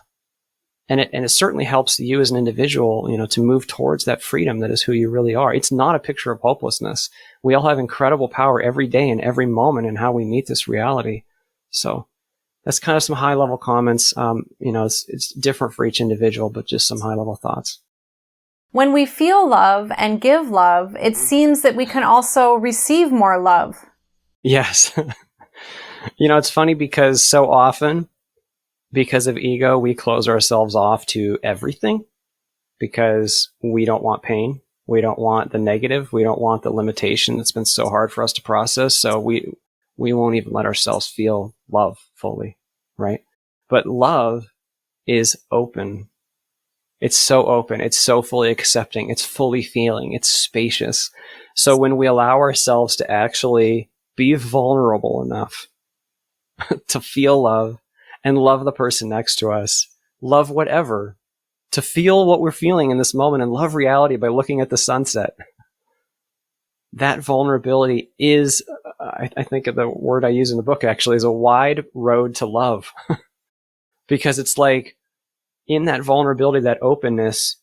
And it certainly helps you as an individual, to move towards that freedom that is who you really are. It's not a picture of hopelessness. We all have incredible power every day and every moment in how we meet this reality. So that's kind of some high level comments. It's different for each individual, but just some high level thoughts. When we feel love and give love, it seems that we can also receive more love. Yes. It's funny because so often, because of ego, we close ourselves off to everything because we don't want pain. We don't want the negative. We don't want the limitation that's been so hard for us to process. So we won't even let ourselves feel love fully, right? But love is open. It's so open. It's so fully accepting. It's fully feeling. It's spacious. So when we allow ourselves to actually be vulnerable enough to feel love and love the person next to us, love whatever, to feel what we're feeling in this moment and love reality by looking at the sunset. That vulnerability is, I think the word I use in the book actually is a wide road to love. Because it's like, in that vulnerability, that openness,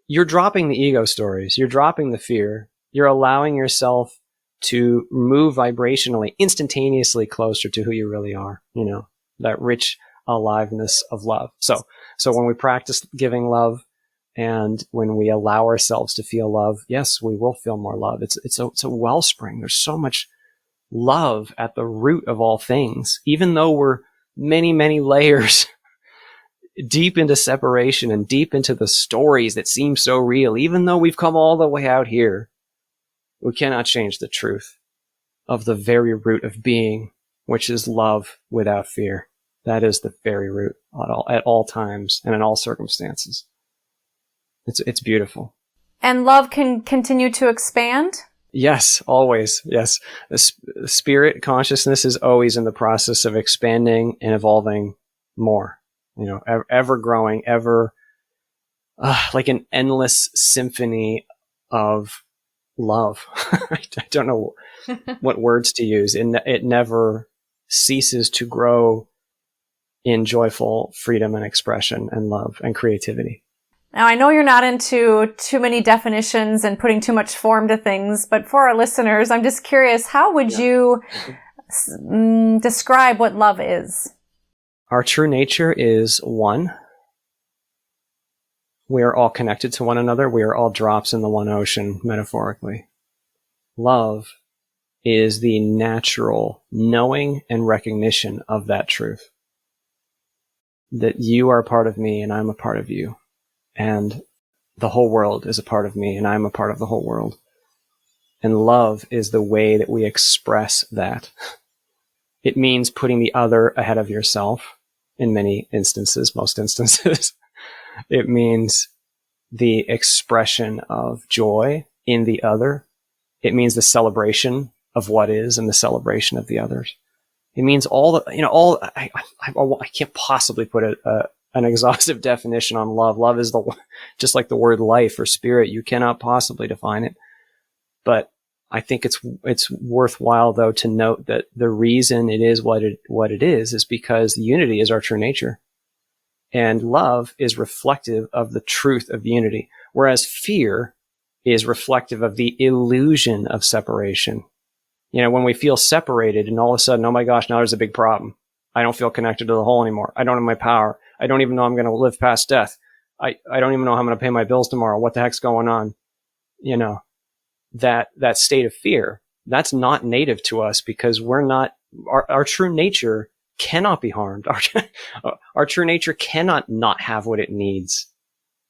you're dropping the ego stories. You're dropping the fear. You're allowing yourself to move vibrationally, instantaneously closer to who you really are. That rich aliveness of love. So when we practice giving love and when we allow ourselves to feel love, yes, we will feel more love. It's a wellspring. There's so much love at the root of all things, even though we're many, many layers deep into separation and deep into the stories that seem so real. Even though we've come all the way out here, we cannot change the truth of the very root of being, which is love without fear. That is the very root at all times and in all circumstances. It's beautiful. And love can continue to expand? Yes, always. Yes. The spirit consciousness is always in the process of expanding and evolving more. Ever growing, ever like an endless symphony of love. I don't know what words to use. It never ceases to grow in joyful freedom and expression and love and creativity. Now, I know you're not into too many definitions and putting too much form to things, but for our listeners, I'm just curious, how would you describe what love is? Our true nature is one. We are all connected to one another. We are all drops in the one ocean, metaphorically. Love is the natural knowing and recognition of that truth. That you are a part of me and I'm a part of you. And the whole world is a part of me and I'm a part of the whole world. And love is the way that we express that. It means putting the other ahead of yourself in many instances, most instances. It means the expression of joy in the other. It means the celebration of what is and the celebration of the others. It means I can't possibly put an exhaustive definition on love. Love is just like the word life or spirit. You cannot possibly define it. But I think it's worthwhile though to note that the reason it is what it is because unity is our true nature. And love is reflective of the truth of unity, whereas fear is reflective of the illusion of separation. When we feel separated and all of a sudden, oh my gosh, now there's a big problem. I don't feel connected to the whole anymore. I don't have my power. I don't even know I'm going to live past death. I don't even know how I'm going to pay my bills tomorrow. What the heck's going on? That state of fear, that's not native to us because we're not, our true nature cannot be harmed. Our true nature cannot not have what it needs.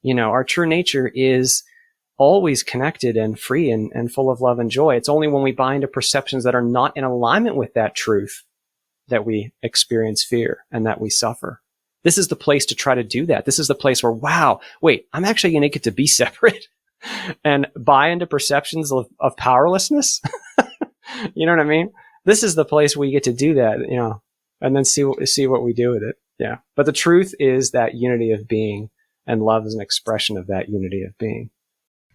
Our true nature is always connected and free and full of love and joy. It's only when we buy into perceptions that are not in alignment with that truth that we experience fear and that we suffer. This is the place to try to do that. This is the place where, wow, wait, I'm actually going to get to be separate and buy into perceptions of powerlessness. You know what I mean? This is the place where you get to do that, and then see what we do with it. Yeah. But the truth is that unity of being, and love is an expression of that unity of being.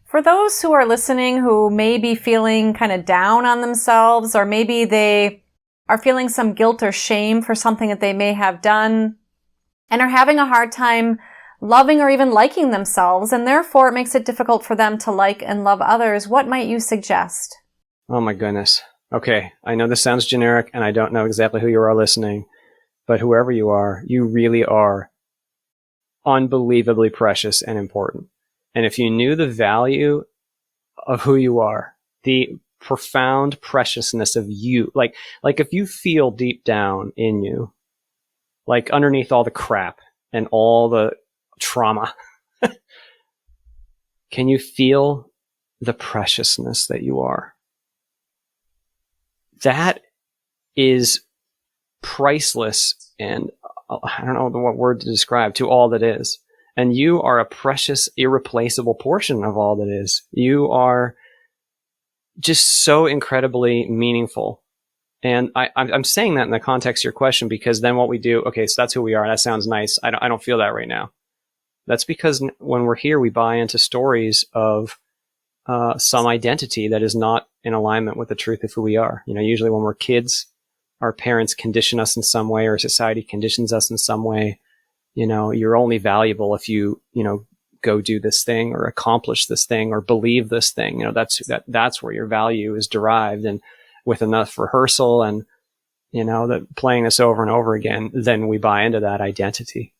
For those who are listening who may be feeling kind of down on themselves, or maybe they are feeling some guilt or shame for something that they may have done and are having a hard time loving or even liking themselves, and therefore it makes it difficult for them to like and love others, what might you suggest? Oh my goodness. Okay. I know this sounds generic and I don't know exactly who you are listening, but whoever you are, you really are unbelievably precious and important. And if you knew the value of who you are, the profound preciousness of you, like if you feel deep down in you, like underneath all the crap and all the trauma, can you feel the preciousness that you are? That is priceless, and I don't know what word to describe, to all that is. And you are a precious, irreplaceable portion of all that is. You are just so incredibly meaningful. And I'm saying that in the context of your question, because then what we do, okay, so that's who we are. That sounds nice. I don't feel that right now. That's because when we're here, we buy into stories of some identity that is not in alignment with the truth of who we are. Usually when we're kids, our parents condition us in some way, or society conditions us in some way. You're only valuable if you go do this thing or accomplish this thing or believe this thing. That's where your value is derived. And with enough rehearsal and, that playing this over and over again, then we buy into that identity,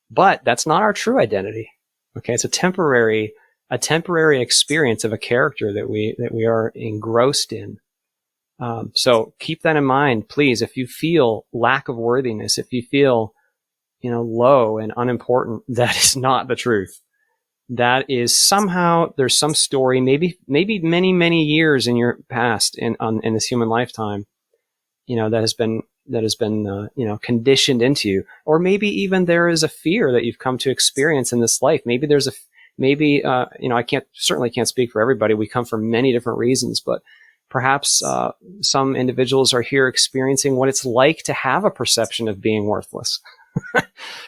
but that's not our true identity. Okay. It's a temporary experience of a character that we are engrossed in. So keep that in mind, please. If you feel lack of worthiness, if you feel, low and unimportant, that is not the truth. That is somehow, there's some story, maybe many, many years in your past in this human lifetime, that has been conditioned into you. Or maybe even there is a fear that you've come to experience in this life. Maybe there's I certainly can't speak for everybody. We come for many different reasons, but perhaps some individuals are here experiencing what it's like to have a perception of being worthless.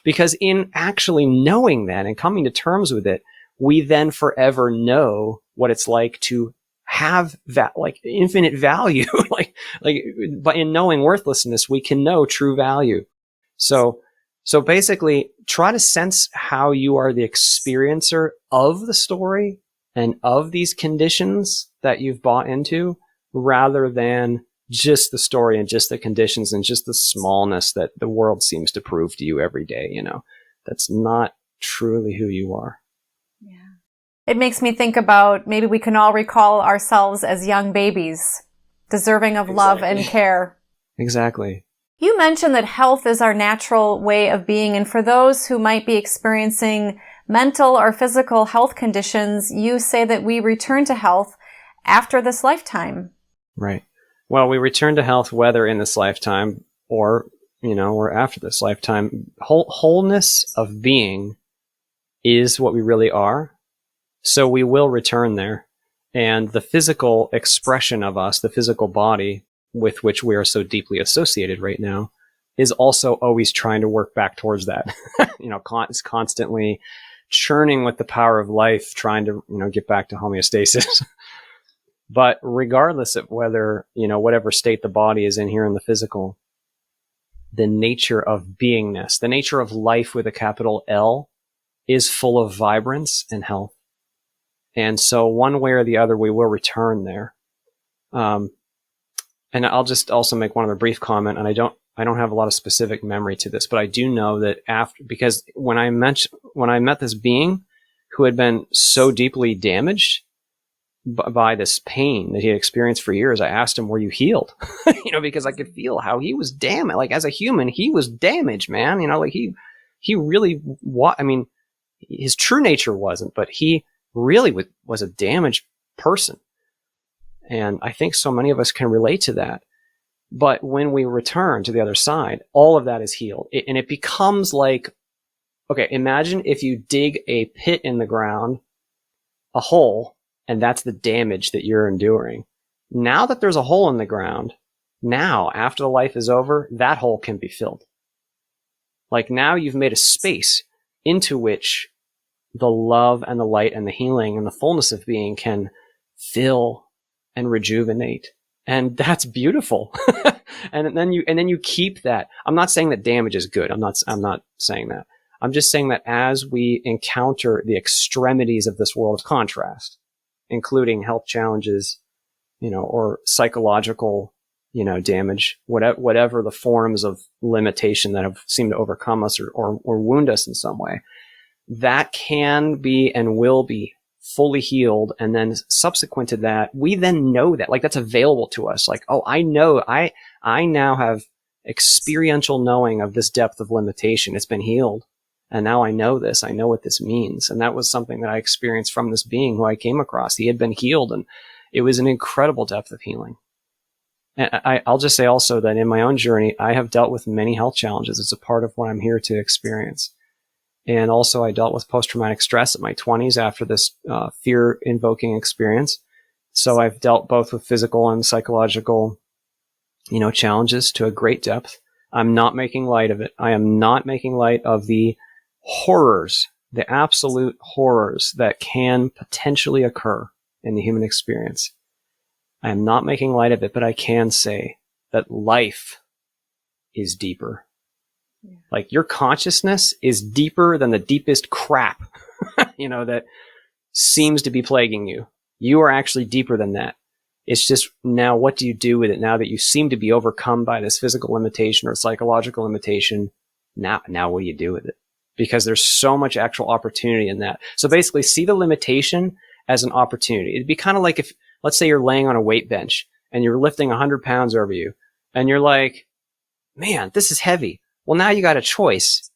Because in actually knowing that and coming to terms with it, we then forever know what it's like to have that, like, infinite value. But in knowing worthlessness, we can know true value. So basically, try to sense how you are the experiencer of the story and of these conditions that you've bought into, rather than just the story and just the conditions and just the smallness that the world seems to prove to you every day. That's not truly who you are. Yeah. It makes me think about, maybe we can all recall ourselves as young babies, deserving of love and care. Exactly. You mentioned that health is our natural way of being, and for those who might be experiencing mental or physical health conditions, you say that we return to health after this lifetime. Right. Well, we return to health whether in this lifetime or after this lifetime. Wholeness of being is what we really are. So we will return there. And the physical expression of us, the physical body with which we are so deeply associated right now, is also always trying to work back towards that. It's constantly churning with the power of life, trying to, get back to homeostasis. But regardless of whether, whatever state the body is in here in the physical, the nature of beingness, the nature of life with a capital L, is full of vibrance and health. And so one way or the other, we will return there. And I'll just also make one other brief comment, and I don't have a lot of specific memory to this, but I do know that because when I met this being who had been so deeply damaged by this pain that he had experienced for years, I asked him, were you healed? Because I could feel how he was damaged. Like, as a human, he was damaged, man. He really, his true nature wasn't, but he really was a damaged person. And I think so many of us can relate to that. But when we return to the other side, all of that is healed. And it becomes like, okay, imagine if you dig a pit in the ground, a hole, and that's the damage that you're enduring. Now that there's a hole in the ground, now, after the life is over, that hole can be filled. Like, now you've made a space into which the love and the light and the healing and the fullness of being can fill and rejuvenate. And that's beautiful. and then you keep that. I'm not saying that damage is good. I'm not saying that. I'm just saying that as we encounter the extremities of this world of contrast, including health challenges, or psychological, damage, whatever the forms of limitation that have seemed to overcome us or wound us in some way, that can be and will be fully healed. And then subsequent to that, we then know that, like, that's available to us. Like, oh, I know, I now have experiential knowing of this depth of limitation. It's been healed. And now I know this. I know what this means. And that was something that I experienced from this being who I came across. He had been healed, and it was an incredible depth of healing. And I'll just say also that in my own journey, I have dealt with many health challenges. It's a part of what I'm here to experience. And also I dealt with post-traumatic stress in my 20s after this fear-invoking experience. So I've dealt both with physical and psychological, challenges to a great depth. I'm not making light of it. I am not making light of the horrors, the absolute horrors that can potentially occur in the human experience. I am not making light of it, but I can say that life is deeper. Yeah. Like, your consciousness is deeper than the deepest crap, that seems to be plaguing you. You are actually deeper than that. It's just, now what do you do with it now that you seem to be overcome by this physical limitation or psychological limitation? Now what do you do with it? Because there's so much actual opportunity in that. So basically, see the limitation as an opportunity. It'd be kind of like if, let's say you're laying on a weight bench and you're lifting 100 pounds over you and you're like, man, this is heavy. Well, now you got a choice.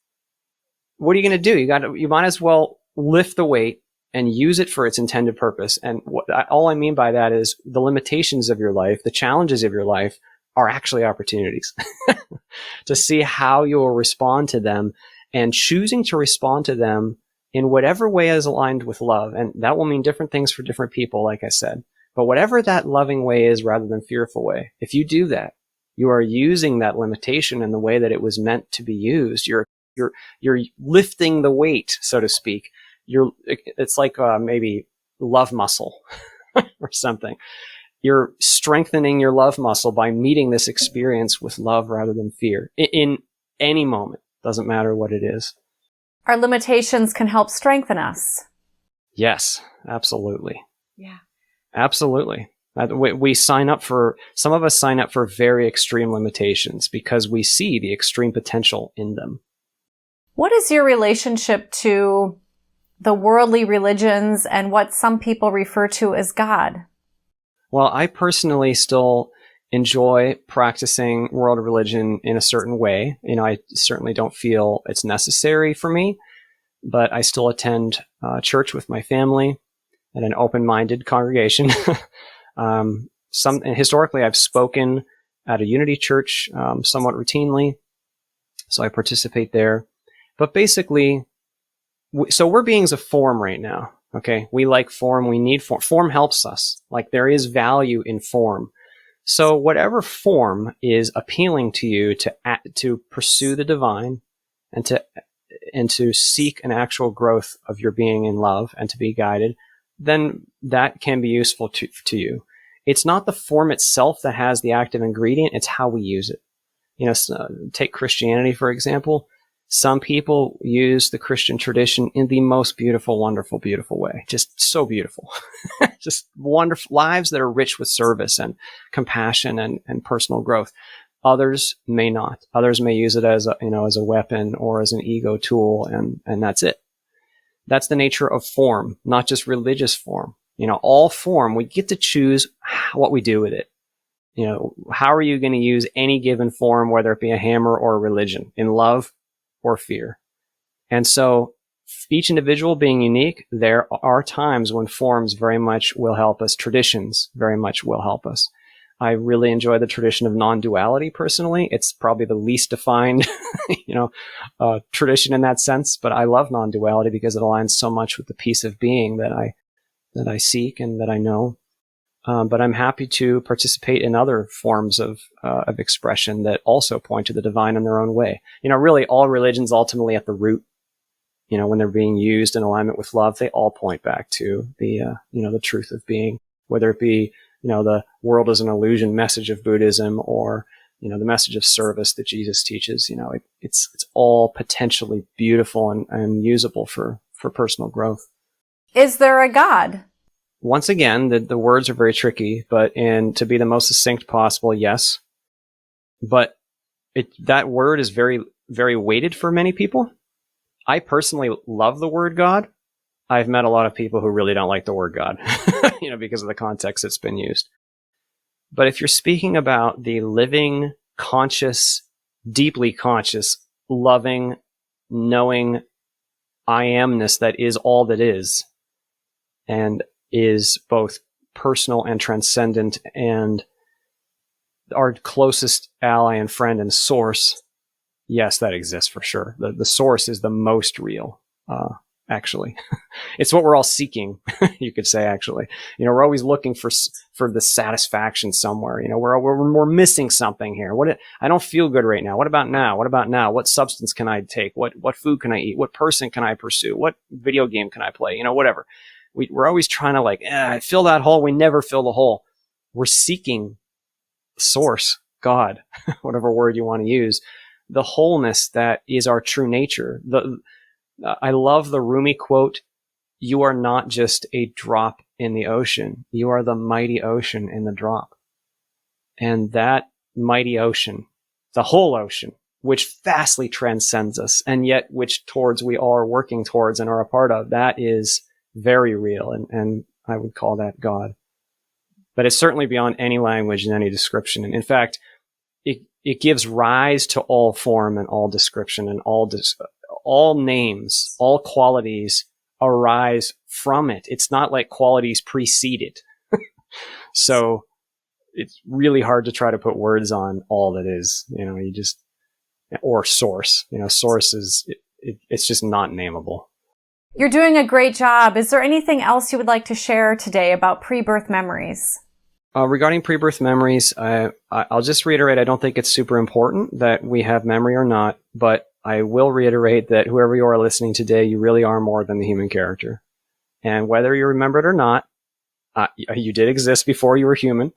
What are you going to do? You might as well lift the weight and use it for its intended purpose. And all I mean by that is the limitations of your life, the challenges of your life are actually opportunities to see how you will respond to them, and choosing to respond to them in whatever way is aligned with love. And that will mean different things for different people, like I said. But whatever that loving way is rather than fearful way, if you do that, you are using that limitation in the way that it was meant to be used. You're lifting the weight, so to speak. It's like maybe love muscle or something. You're strengthening your love muscle by meeting this experience with love rather than fear in any moment. Doesn't matter what it is. Our limitations can help strengthen us. Yes, absolutely. Yeah. Absolutely. Some of us sign up for very extreme limitations because we see the extreme potential in them. What is your relationship to the worldly religions and what some people refer to as God? Well, I personally still enjoy practicing world religion in a certain way. I certainly don't feel it's necessary for me, but I still attend church with my family and an open-minded congregation. Historically, I've spoken at a Unity church somewhat routinely, so I participate there. But basically, so we're beings of form right now. Okay, we like form. We need form. Form helps us. Like, there is value in form. So whatever form is appealing to you to pursue the divine and to seek an actual growth of your being in love and to be guided, then that can be useful to you. It's not the form itself that has the active ingredient. It's how we use it. Take Christianity, for example. Some people use the Christian tradition in the most beautiful, wonderful, beautiful way. Just so beautiful. Just wonderful lives that are rich with service and compassion and personal growth. Others may not. Others may use it as a weapon or as an ego tool, and that's it. That's the nature of form, not just religious form. All form, we get to choose what we do with it. How are you going to use any given form, whether it be a hammer or a religion, in love or fear? And so each individual being unique, there are times when forms very much will help us. Traditions very much will help us. I really enjoy the tradition of non-duality personally. It's probably the least defined, tradition in that sense, but I love non-duality because it aligns so much with the peace of being that I seek and that I know. But I'm happy to participate in other forms of expression that also point to the divine in their own way. Really all religions ultimately at the root, when they're being used in alignment with love, they all point back to the truth of being, whether it be, the world is an illusion message of Buddhism or, the message of service that Jesus teaches. It's all potentially beautiful and usable for personal growth. Is there a God? Once again, the words are very tricky, but to be the most succinct possible, yes, but that word is very, very weighted for many people. I personally love the word God. I've met a lot of people who really don't like the word God, because of the context it's been used. But if you're speaking about the living, conscious, deeply conscious, loving, knowing I amness that is all that is, and is both personal and transcendent, and our closest ally and friend and source, yes, that exists for sure. The source is the most real, actually. It's what we're all seeking, you could say, actually. We're always looking for the satisfaction somewhere. We're missing something here. I don't feel good right now. What about now? What about now? What substance can I take? What food can I eat? What person can I pursue? What video game can I play? Whatever. We're always trying to fill that hole. We never fill the hole. We're seeking source, God, whatever word you want to use, the wholeness that is our true nature. I love the Rumi quote, "You are not just a drop in the ocean. You are the mighty ocean in the drop." And that mighty ocean, the whole ocean, which vastly transcends us, and yet which towards we are working towards and are a part of, that is very real. And I would call that God. But it's certainly beyond any language and any description. And in fact, it gives rise to all form and all description and all names, all qualities arise from it. It's not like qualities precede it. So it's really hard to try to put words on all that is, or source. Source is, it's just not nameable. You're doing a great job. Is there anything else you would like to share today about pre-birth memories? Regarding pre-birth memories, I'll just reiterate, I don't think it's super important that we have memory or not, but I will reiterate that whoever you are listening today, you really are more than the human character. And whether you remember it or not, you did exist before you were human.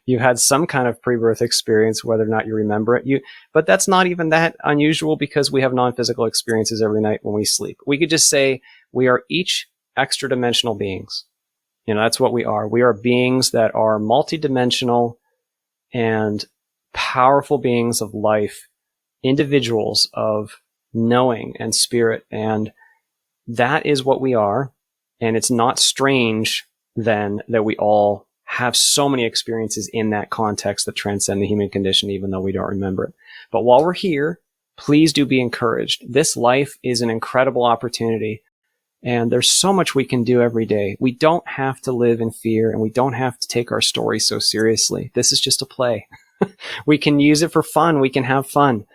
You had some kind of pre-birth experience, whether or not you remember it. But that's not even that unusual, because we have non-physical experiences every night when we sleep. We could just say we are each extra-dimensional beings. That's what we are. We are beings that are multidimensional and powerful beings of life, individuals of knowing and spirit. And that is what we are. And it's not strange then that we all have so many experiences in that context that transcend the human condition, even though we don't remember it. But while we're here, please do be encouraged. This life is an incredible opportunity. And there's so much we can do every day. We don't have to live in fear, and we don't have to take our story so seriously. This is just a play. We can use it for fun. We can have fun.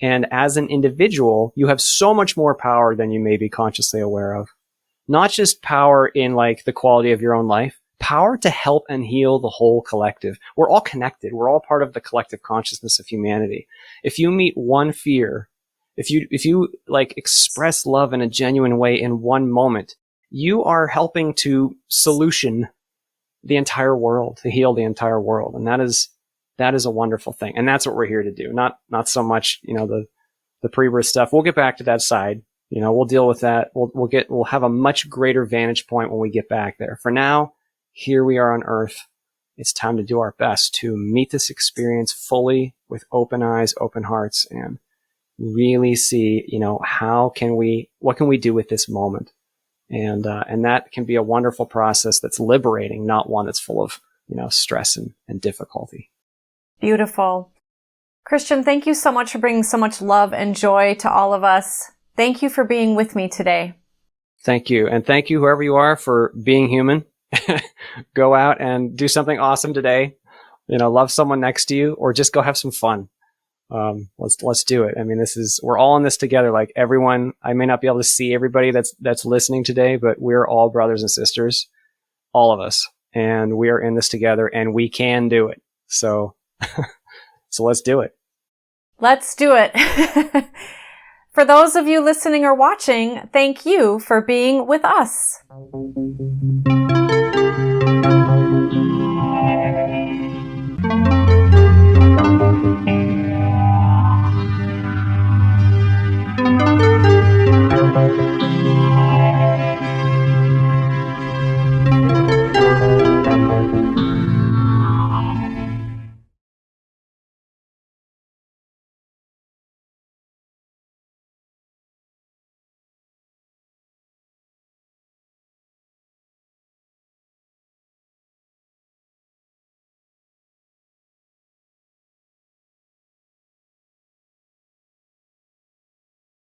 And as an individual, you have so much more power than you may be consciously aware of. Not just power in the quality of your own life, power to help and heal the whole collective. We're all connected. We're all part of the collective consciousness of humanity. If you meet one fear, if you express love in a genuine way in one moment, you are helping to solution the entire world, to heal the entire world. And that is a wonderful thing. And that's what we're here to do. Not so much, the pre-birth stuff. We'll get back to that side. We'll deal with that. We'll have a much greater vantage point when we get back there. For now, here we are on Earth. It's time to do our best to meet this experience fully with open eyes, open hearts, and really see, what can we do with this moment? And that can be a wonderful process that's liberating, not one that's full of, stress and difficulty. Beautiful. Christian, thank you so much for bringing so much love and joy to all of us. Thank you for being with me today. Thank you. And thank you, whoever you are, for being human. Go out and do something awesome today. Love someone next to you, or just go have some fun. Let's do it. I mean, we're all in this together. Everyone, I may not be able to see everybody that's listening today, but we're all brothers and sisters, all of us, and we are in this together, and we can do it. So let's do it. Let's do it. For those of you listening or watching, thank you for being with us.